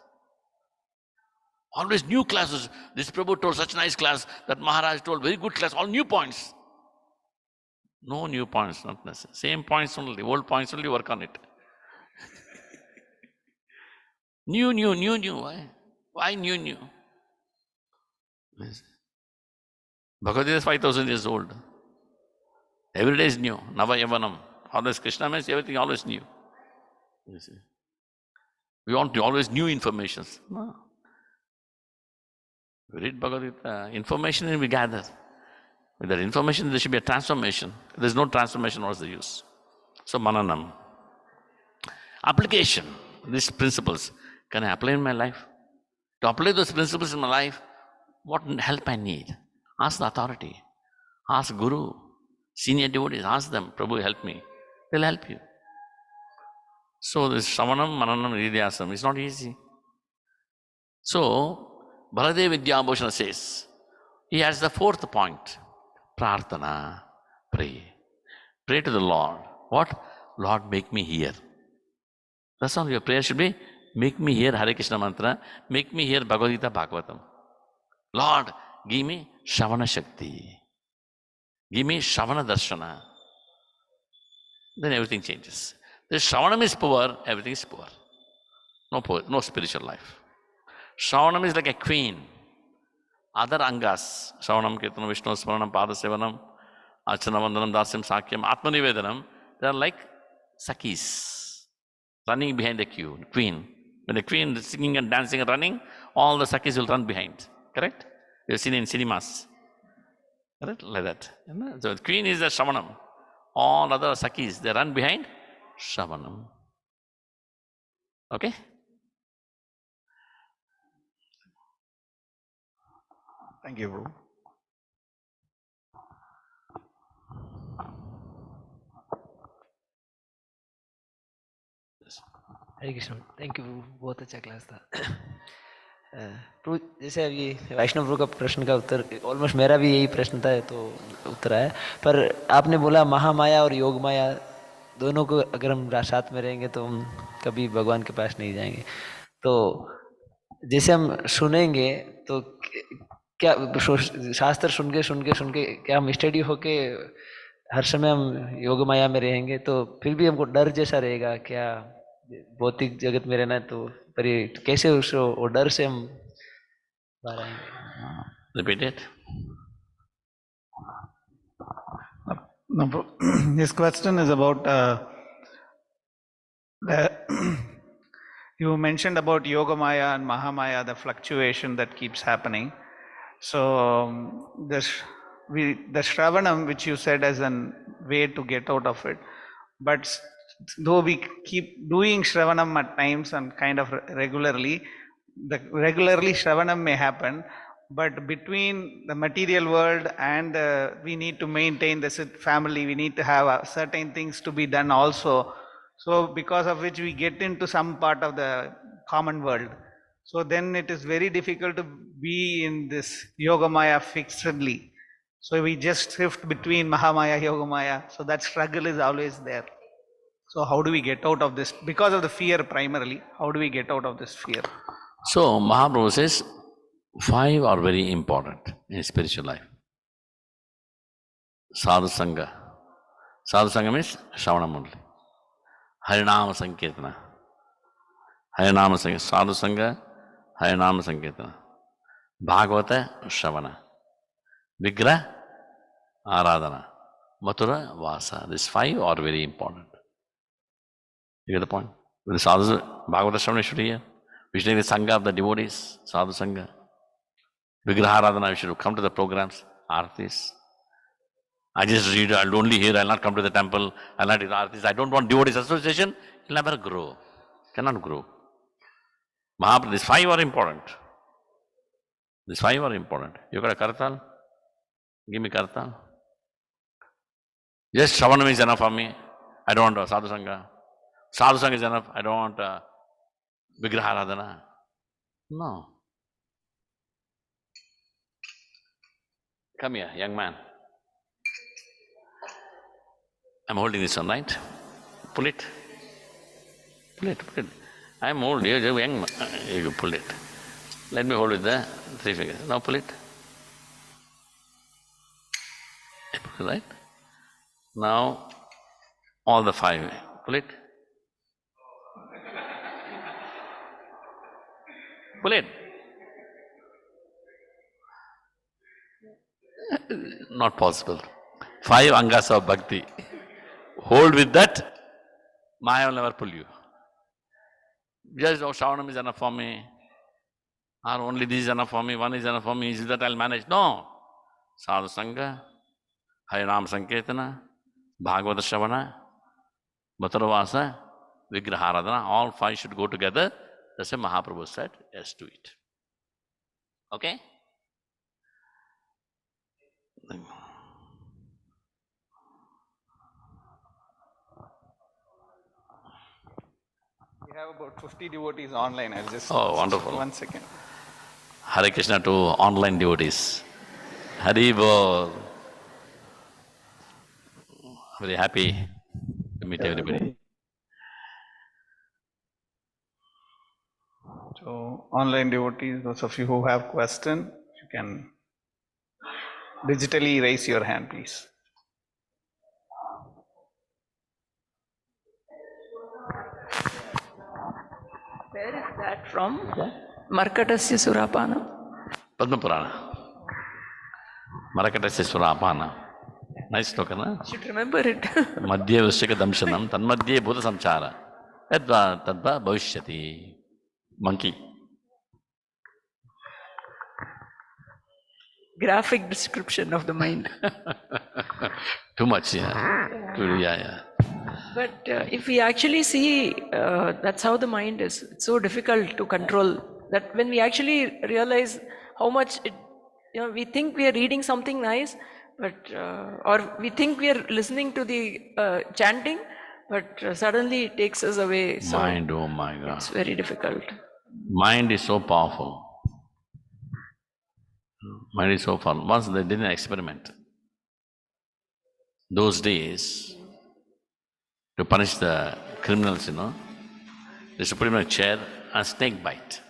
Always new classes. This Prabhu told such nice class, that Maharaj told very good class, all new points. No new points, not necessary. Same points only, old points only, work on it. New. Why? Why new? Bhagavad Gita is 5,000 years old. Every day is new. Nava Yavanam. Always Krishna means everything always new. You see. We want always new information. No. We read Bhagavad Gita, information we gather. With that information, there should be a transformation. If there is no transformation, what's the use? So, Mananam. Application. These principles. Can I apply in my life? To apply those principles in my life, what help I need? Ask the authority. Ask Guru. Senior devotees, ask them, Prabhu, help me. They'll help you. So, this Shravanam, Mananam, Nidhyasam is not easy. So, Baladev Vidyabhushan says, he has the fourth point. Prarthana, pray. Pray to the Lord. What? Lord, make me hear. That's all your prayer should be. Make me hear Hare Krishna mantra. Make me hear Bhagavad Gita Bhagavatam. Lord, give me Shravana Shakti. Give me Shravana Darshana. Then everything changes. The Shravanam is poor, everything is poor. No spiritual life. Shravanam is like a queen. Other angas, Shravanam, Kirtanam, Vishnu, Smaranam, Padasevanam, Archana Vandanam, Dasyam, Sakyam, Atmanivedanam, they are like Sakis, running behind the queen. When the queen is singing and dancing and running, all the Sakis will run behind. Correct? You've seen in cinemas. Correct? Like that. So the queen is the Shravanam. All other Sakis, they run behind Shravanam. Okay? Thank you, Prabhu. Hare Krishna, thank you, बहुत अच्छा class था। प्रभु, जैसे अभी वैष्णव प्रभु का प्रश्न का उत्तर almost मेरा भी यही प्रश्न था, तो उत्तर आया। पर आपने बोला महामाया और योग माया दोनों को अगर हम साथ में रहेंगे तो हम कभी भगवान के पास नहीं जाएंगे। तो जैसे हम सुनेंगे तो क्या शास्त्र सुन के क्या हम स्टडी होके हर समय हम योग माया में रहेंगे तो फिर भी हमको डर जैसा रहेगा क्या? भौतिक जगत में रहना है तो पर ये कैसे उसको वो डर से हम बाहर आएंगे? Repeat it. No, this question is about the You mentioned about Yogamaya and Mahamaya, the fluctuation that keeps happening. So the Shravanam, which you said as a way to get out of it, but though we keep doing Shravanam at times and kind of regularly, the regularly Shravanam may happen, but between the material world and we need to maintain the family, we need to have certain things to be done also. So because of which we get into some part of the common world. So then it is very difficult to be in this Yogamaya fixedly. So we just shift between Mahamaya, Yogamaya. So that struggle is always there. So how do we get out of this? Because of the fear primarily, how do we get out of this fear? So Mahaprabhu says, 5 are very important in spiritual life. Sadhu Sangha. Sadhu Sangha means Shravanam only. Harinama Sankirtana. Harinama Sankirtana. Sadhu Sangha, Harinama Sankirtana. Bhagavata Shravana. Vigraha Aradhana. Mathura Vasa. These 5 are very important. You get the point? When the sadhu, Bhagavata Shravana should hear. We should take the Sangha of the devotees, Sadhu Sangha. Vigraha Aradhana, we should come to the programs, Artis. I just read, I'll only hear, I'll not come to the temple, I'll not do the Artis. I don't want devotees association, it'll never grow. Cannot grow. Mahaprabhu, these 5 are important. These 5 are important. You got a Kartal? Give me Kartal. Just Shravanam is enough for me. I don't want Sadhu Sangha. Sadhu Sangha is enough. I don't want Vigraha Aradhana. No. Come here, young man. I'm holding this one, right? Pull it. Pull it, pull it. I'm old, you're a young man. You pull it. Let me hold with the 3 fingers. Now pull it. Right? Now, all the 5. Pull it. Pull it. Not possible. 5 angas of bhakti. Hold with that, Maya will never pull you. Just, oh, Shravanam is enough for me. Or only this is enough for me, 1 is enough for me, is that I'll manage. No. Sadhu Sangha, Harinam Sankirtana, Bhagavata Shravana, Matharavasa, Vigraharadhana, all 5 should go together. That's why Mahaprabhu said, yes to it. Okay? We have about 50 devotees online. I'll just wonderful. 1 second. Hare Krishna to online devotees. Hari Bol. Very happy to meet everybody. So online devotees, those of you who have question, you can digitally raise your hand, please. Where is that from? Markatasya Surapana. Padma Purana. Marakatasya Surapana. Nice sloka, na? Should remember it. Madhya Vishaka Damshanam, Tanmadhya Bhuta Samchara. Tadva Bhavishyati. Monkey. Graphic description of the mind. Too much, yeah. Yeah. But if we actually see, that's how the mind is. It's so difficult to control that when we actually realize how much it, we think we are reading something nice, but or we think we are listening to the chanting, but suddenly it takes us away. So Mind, oh my God. it's very difficult. Mind is so powerful. Mind is so powerful. Once they did an experiment. Those days, to punish the criminals, they used to put him in a chair and snake bite.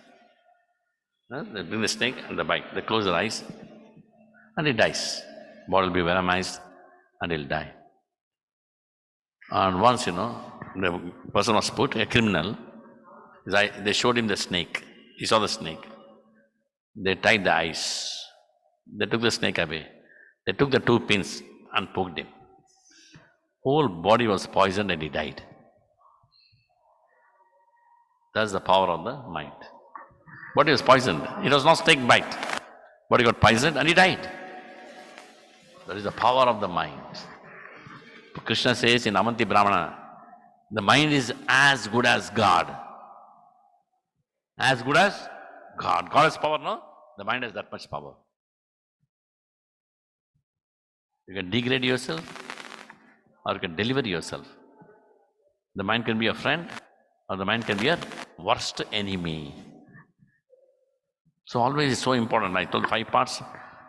They bring the snake and the bite. They close their eyes and he dies. Body will be venomized and he'll die. And once, the person was put, a criminal, they showed him the snake. He saw the snake. They tied the eyes. They took the snake away. They took the 2 pins and poked him. Whole body was poisoned and he died. That's the power of the mind. But he was poisoned. It was not snake bite. But he got poisoned and he died. That is the power of the mind. Krishna says in Amanti Brahmana, the mind is as good as God. As good as God. God has power, no? The mind has that much power. You can degrade yourself or you can deliver yourself. The mind can be a friend or the mind can be a worst enemy. So always it's so important. I told 5 parts,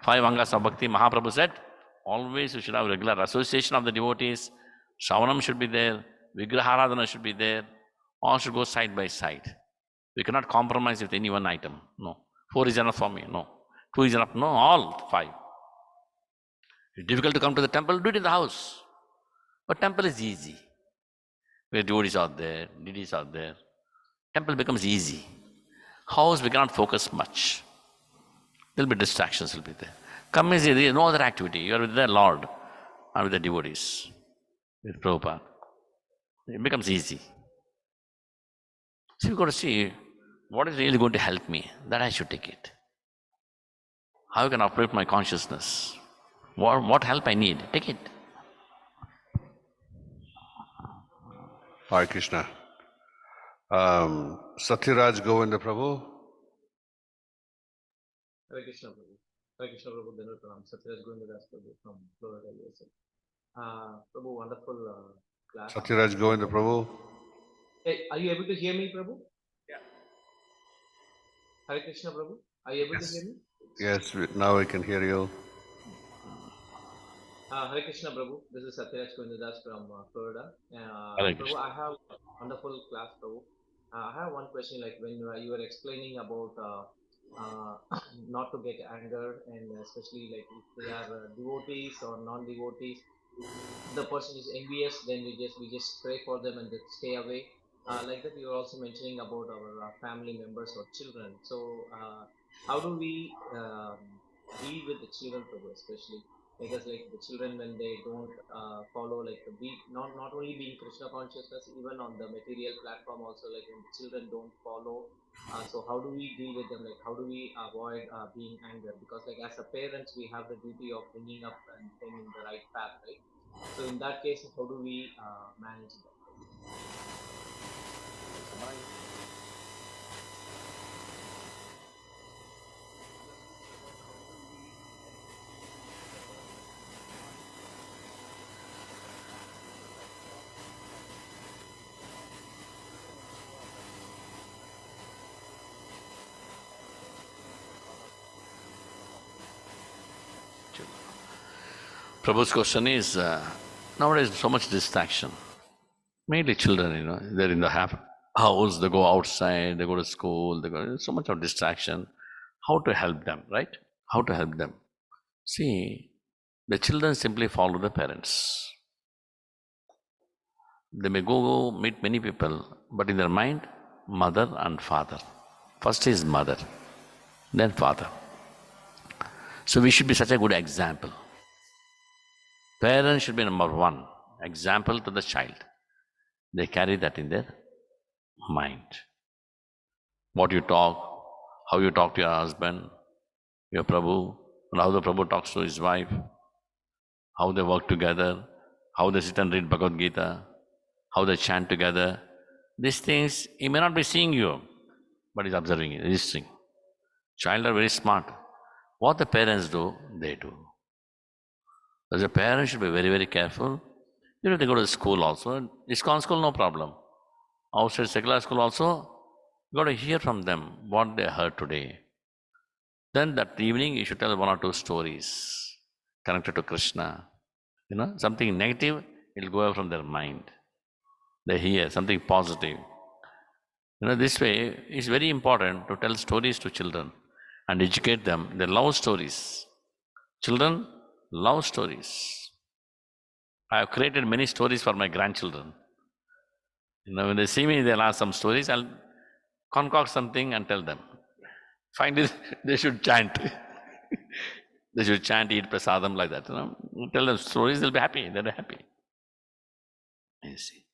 5 angas of bhakti. Mahaprabhu said, always you should have regular association of the devotees. Shravanam should be there. Vigraharadhana should be there. All should go side by side. We cannot compromise with any one item. No. 4 is enough for me. No. 2 is enough. No, all 5. It's difficult to come to the temple, do it in the house. But temple is easy. Where devotees are there, deities are there. Temple becomes easy. House we cannot focus much. There will be distractions will be there. Come is there is no other activity. You are with the Lord and with the devotees, with Prabhupada. It becomes easy. So you've got to see what is really going to help me, that I should take it. How I can uplift my consciousness. What help I need, take it. Hare Krishna. Satyaraj Govinda Prabhu. Hare Krishna Prabhu. Hare Krishna Prabhu. Dhanur Pranam. Satyaraj Govinda Prabhu from Florida, USA. Prabhu, wonderful class. Satyaraj Govinda Prabhu. Hey, are you able to hear me, Prabhu? Yeah. Hare Krishna Prabhu. Are you able to hear me? Yes, now I can hear you. Hare Krishna Prabhu. This is Satyaraj Govinda from Florida. Hare Prabhu, Krishna. I have a wonderful class, Prabhu. I have one question, like when you were explaining about not to get anger, and especially like if they are devotees or non-devotees, the person is envious, then we just pray for them and just stay away. Like that, you were also mentioning about our family members or children. So, how do we deal with the children, Prabhu, especially? Because like the children, when they don't follow, like be not only being Krishna consciousness, even on the material platform also, like when the children don't follow, so how do we deal with them? Like how do we avoid being angry? Because like as a parents, we have the duty of bringing up and them in the right path, right? So in that case, how do we manage that? Prabhu's question is, nowadays so much distraction. Mainly children, they're in the house, they go outside, they go to school, so much of distraction. How to help them, right? How to help them? See, the children simply follow the parents. They may go meet many people, but in their mind, mother and father. First is mother, then father. So we should be such a good example. Parents should be number 1, example to the child. They carry that in their mind. What you talk, how you talk to your husband, your Prabhu, and how the Prabhu talks to his wife, how they work together, how they sit and read Bhagavad Gita, how they chant together. These things, he may not be seeing you, but he's observing it, registering. Child are very smart. What the parents do, they do. As a parent should be very, very careful. They go to school also. ISKCON school, no problem. Outside secular school also, you got to hear from them what they heard today. Then that evening you should tell 1 or 2 stories connected to Krishna. Something negative, it'll go away from their mind. They hear something positive. This way it's very important to tell stories to children and educate them. They love stories. Children love stories. I have created many stories for my grandchildren. When they see me, they'll ask some stories. I'll concoct something and tell them. Finally, they should chant. They should chant, eat prasadam like that. Tell them stories, they'll be happy. They'll be happy. You see.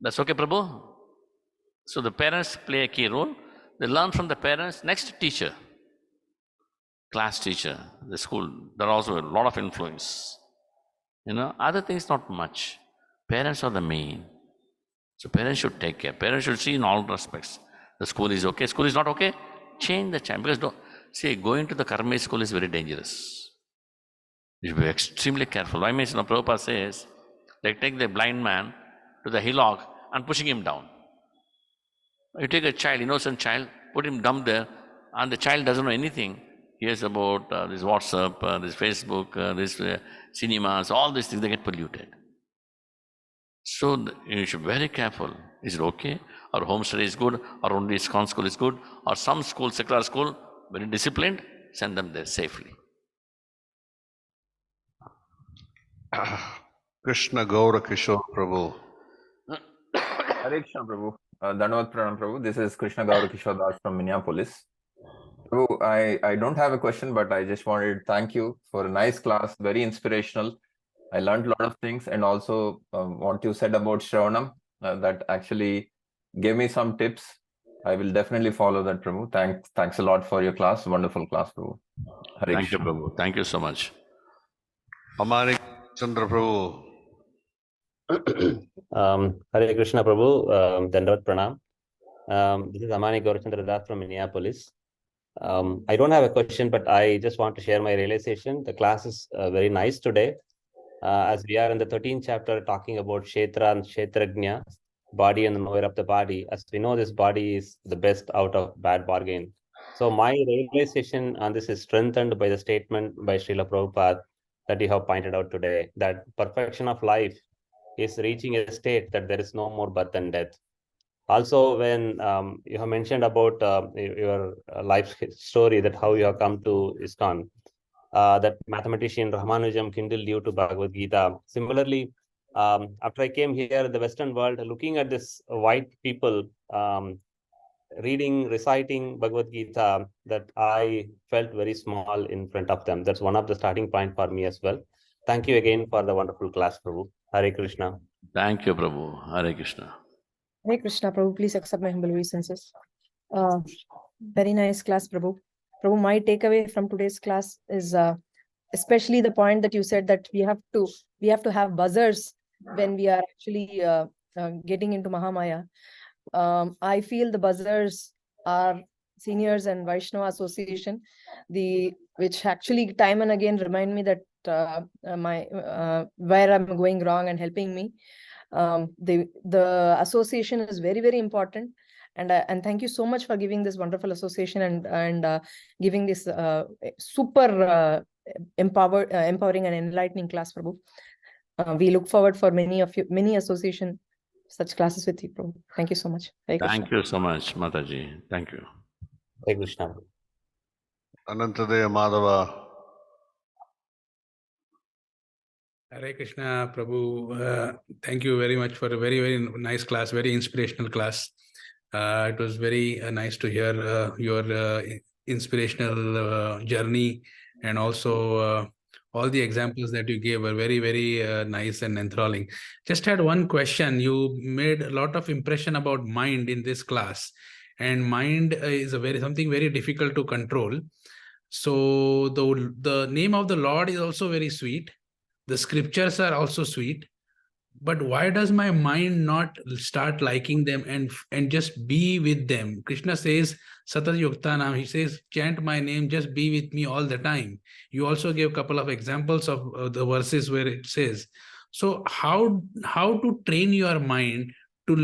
That's okay, Prabhu? So the parents play a key role. They learn from the parents. Next, teacher, class teacher, the school. There are also a lot of influence. Other things not much. Parents are the main. So parents should take care. Parents should see in all respects. The school is okay. School is not okay. Change the child. Because going to the Karma school is very dangerous. You should be extremely careful. I mean, Prabhupada says, like take the blind man to the hillock and pushing him down. You take a child, innocent child, put him dumb there, and the child doesn't know anything. He hears about this WhatsApp, this Facebook, this cinemas, all these things, they get polluted. So you should be very careful. Is it okay? Or home study is good, or only ISKCON school is good, or some school, secular school, very disciplined, send them there safely. Krishna Gaura Kishore Prabhu. Hare Krishna, Prabhu. Dandavat Pranam, Prabhu. This is Krishna Gaura Kishore Das from Minneapolis. Prabhu, I don't have a question, but I just wanted to thank you for a nice class, very inspirational. I learned a lot of things, and also what you said about Shravanam, that actually gave me some tips. I will definitely follow that, Prabhu. Thanks a lot for your class. Wonderful class, Prabhu. Hare Thank you, Krishna. Prabhu. Thank you so much. Amari Chandra Prabhu. Hare Krishna Prabhu, Dandavat Pranam. This is Amani Gaurachandra Das from Minneapolis. I don't have a question, but I just want to share my realization. The class is very nice today. As we are in the 13th chapter talking about Kshetra and Kshetrajna, body and the knower of the body. As we know, this body is the best out of bad bargain. So my realization on this is strengthened by the statement by Srila Prabhupada that you have pointed out today, that perfection of life is reaching a state that there is no more birth and death. Also, when you have mentioned about your life story, that how you have come to ISKCON, that mathematician Ramanujam kindled you to Bhagavad Gita. Similarly, after I came here in the Western world, looking at this white people reading, reciting Bhagavad Gita, that I felt very small in front of them. That's one of the starting point for me as well. Thank you again for the wonderful class, Prabhu. Hare Krishna. Thank you, Prabhu. Hare Krishna. Hare Krishna, Prabhu. Please accept my humble obeisances. Very nice class, Prabhu. Prabhu, my takeaway from today's class is especially the point that you said that we have to have buzzers when we are actually getting into Mahamaya. I feel the buzzers are Seniors and Vaishnava Association, which actually time and again remind me that where I'm going wrong and helping me. The association is very, very important, and thank you so much for giving this wonderful association and giving this super empowering and enlightening class, Prabhu. We look forward for many association such classes with you, Prabhu. Thank you so much. Thank you so much, Mataji. Thank you. Hare Krishna. Anantadaya Madhava. Hare Krishna, Prabhu. Thank you very much for a very, very nice class, very inspirational class. It was very nice to hear your inspirational journey, and also all the examples that you gave were very, very nice and enthralling. Just had one question. You made a lot of impression about mind in this class, and mind is something very difficult to control. So the name of the Lord is also very sweet. The scriptures are also sweet, but why does my mind not start liking them and just be with them? Krishna says, Satat Yuktanam, he says, chant my name, just be with me all the time. You also gave a couple of examples of the verses where it says. So how to train your mind to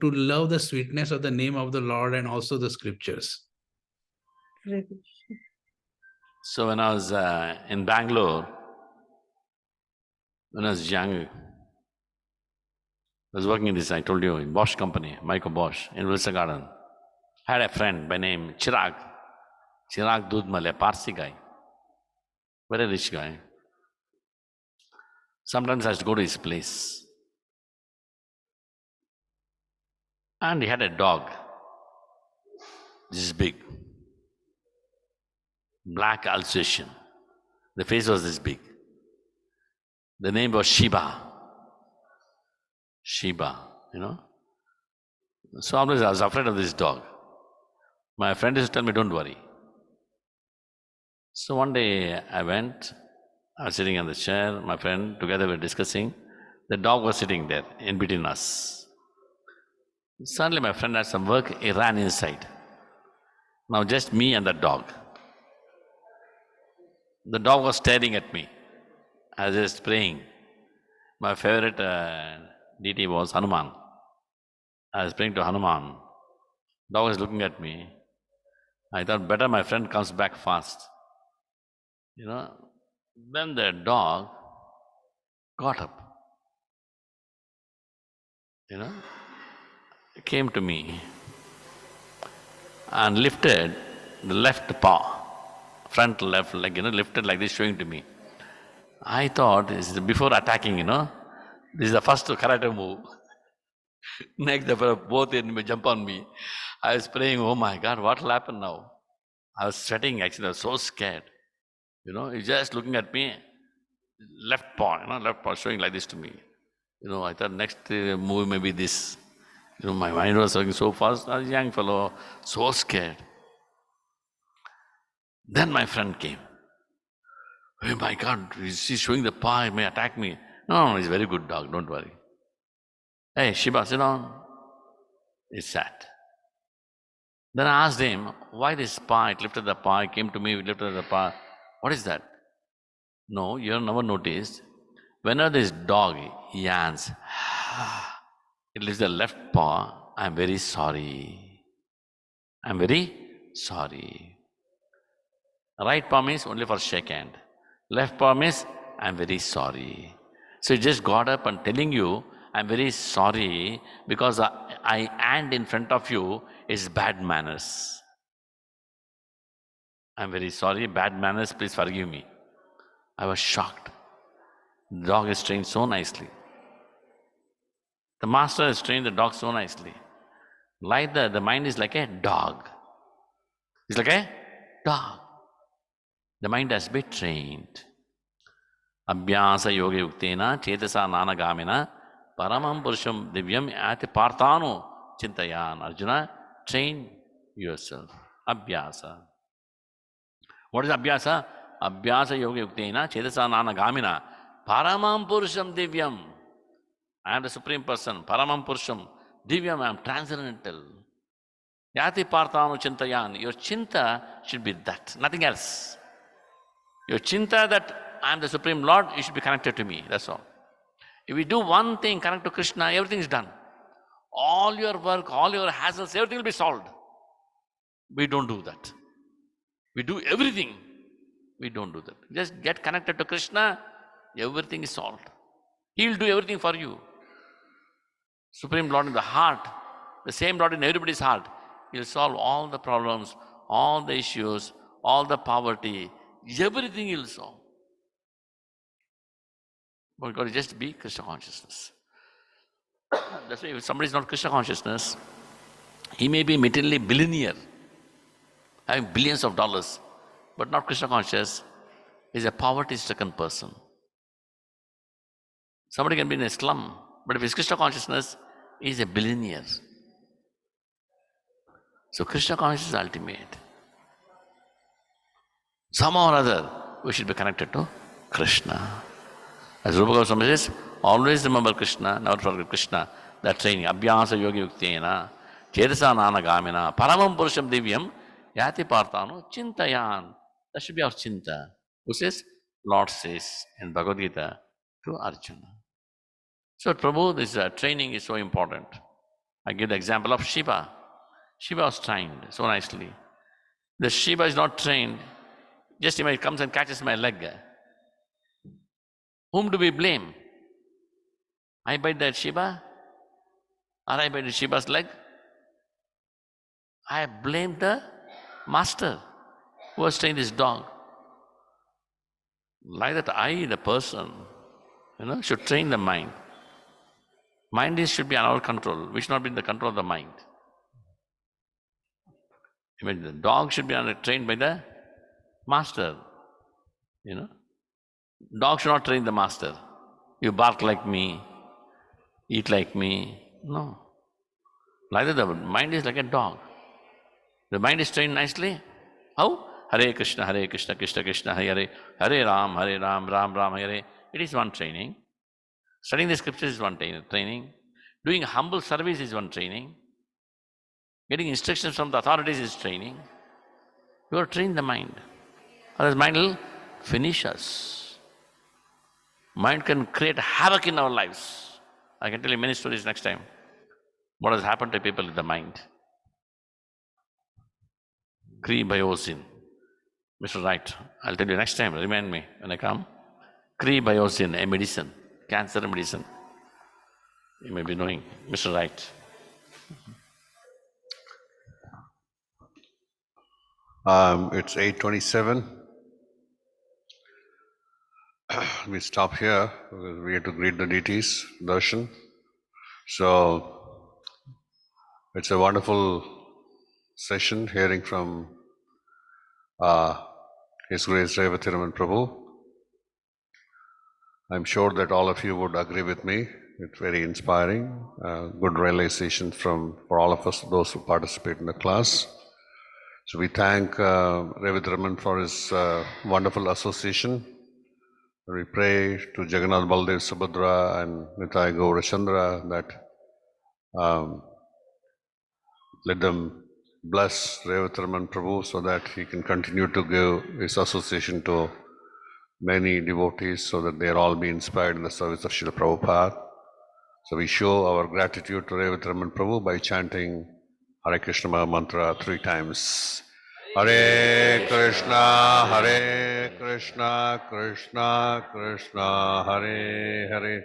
love the sweetness of the name of the Lord and also the scriptures? So when I was in Bangalore, when I was young, I was working in this, I told you, in Bosch company, Michael Bosch, in Wilson Garden. I had a friend by name Chirag Dudmale, Parsi guy, very rich guy. Sometimes I used to go to his place. And he had a dog, this big, black Alsatian. The face was this big. The name was Shiba. Shiba, So always I was afraid of this dog. My friend used to tell me, don't worry. So one day I went, I was sitting on the chair, my friend, together we were discussing. The dog was sitting there in between us. Suddenly my friend had some work, he ran inside. Now just me and the dog. The dog was staring at me. I was just praying. My favorite deity was Hanuman. I was praying to Hanuman. Dog was looking at me. I thought better my friend comes back fast. Then the dog got up, came to me and lifted the left paw, front left leg, lifted like this, showing to me. I thought this is before attacking, this is the first karate move. Next, both enemy jump on me. I was praying, oh my God, what will happen now? I was sweating actually, I was so scared. He's just looking at me, left paw showing like this to me. I thought next move may be this. My mind was working so fast, I was a young fellow, so scared. Then my friend came. Oh my God, is he showing the paw, he may attack me. No, he's a very good dog, don't worry. Hey, Shiba, sit down. He sat. Then I asked him, why this paw? It lifted the paw, he came to me, lifted the paw. What is that? No, you have never noticed. Whenever this dog yawns, it lifts the left paw, I'm very sorry. I'm very sorry. Right paw means only for shake hand. Left paw means I'm very sorry. So he just got up and telling you, I'm very sorry because I hand in front of you is bad manners. I'm very sorry, bad manners, please forgive me. I was shocked. The dog is trained so nicely. The master has trained the dog so nicely. Like the mind is like a dog. It's like a dog. The mind has been trained. Abhyasa yoga yuktena chetasa nanagamina paramam purusham divyam ati partano chintayan. Arjuna, train yourself. Abhyasa. What is abhyasa? Abhyasa yoga yuktena chetasa nanagamina paramam purusham divyam. I am the Supreme Person, Paramam Purusham, Divyam, I am transcendental. Yati Partanu Chintayan, your chinta should be that, nothing else. Your chinta that I am the Supreme Lord, you should be connected to me, that's all. If you do one thing, connect to Krishna, everything is done. All your work, all your hassles, everything will be solved. We don't do that. We do everything. We don't do that. Just get connected to Krishna, everything is solved. He will do everything for you. Supreme Lord in the heart, the same Lord in everybody's heart. He'll solve all the problems, all the issues, all the poverty, everything he'll solve. But God, just be Krishna consciousness. That's why if somebody is not Krishna consciousness, he may be materially billionaire, having billions of dollars, but not Krishna conscious, is a poverty-stricken person. Somebody can be in a slum, but if he's Krishna consciousness, he's a billionaire. So Krishna consciousness is ultimate. Somehow or other, we should be connected to Krishna. As Rupa Goswami says, always remember Krishna, never forget Krishna. That training, Abhyasa Yogi Yuktena, Chetasa Nanagamina, Paramam Purusham Divyam, Yati Partano, Chintayan. That should be our chinta. Who says? Lord says in Bhagavad Gita to Arjuna. So Prabhu, this training is so important. I give the example of Shiva. Shiva was trained so nicely. The Shiva is not trained, just he comes and catches my leg. Whom do we blame? I bite that Shiva? Or I bite Shiva's leg? I blame the master who has trained his dog. Like that I, the person, should train the mind. Mind should be under our control. We should not be in the control of the mind. Even the dog should be trained by the master. Dog should not train the master. You bark like me, eat like me. No. Like that, the mind is like a dog. The mind is trained nicely. How? Hare Krishna, Krishna Krishna, Hare Hare, Hare Ram, Ram Ram, Hare Hare. It is one training. Studying the scriptures is one training. Doing humble service is one training. Getting instructions from the authorities is training. You are trained the mind. Otherwise, mind will finish us. Mind can create havoc in our lives. I can tell you many stories next time. What has happened to people with the mind? Biosine. Mr. Right, I'll tell you next time. Remind me when I come. Biosine, a medicine, cancer medicine. You may be knowing. Mr. Right. It's 8:27. We stop here because we have to greet the deities, darshan. So it's a wonderful session hearing from His Grace Revathi Raman Prabhu. I'm sure that all of you would agree with me. It's very inspiring, good realization for all of us, those who participate in the class. So we thank Revathi Raman for his wonderful association. We pray to Jagannath Baldev Subhadra and Nitai Gaura Chandra that let them bless Revathi Raman Prabhu so that he can continue to give his association to many devotees so that they all be inspired in the service of Srila Prabhupada. So we show our gratitude to Revathi Raman Prabhu by chanting Hare Krishna Maha Mantra 3 times. Hare Krishna, Krishna Krishna, Hare Hare,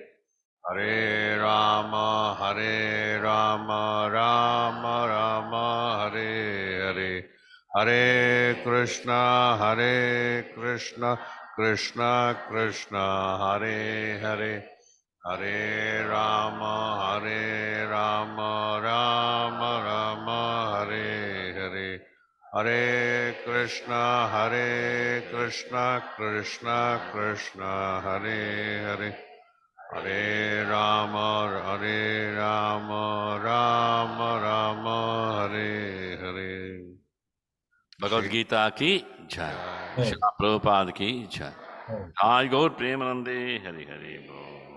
Hare Rama, Rama Rama, Hare Hare. Hare Krishna, Krishna Krishna, Hare Hare. Hare Rama, Rama Rama, Hare Hare. Hare Krishna, Krishna Krishna, Hare Hare. Hare Rama, Rama Rama, Hare Hare. Bhagavad Gita ki jai. Srila Prabhupada ki jai. Jai Gaur Premanande, Hari Hari Bol.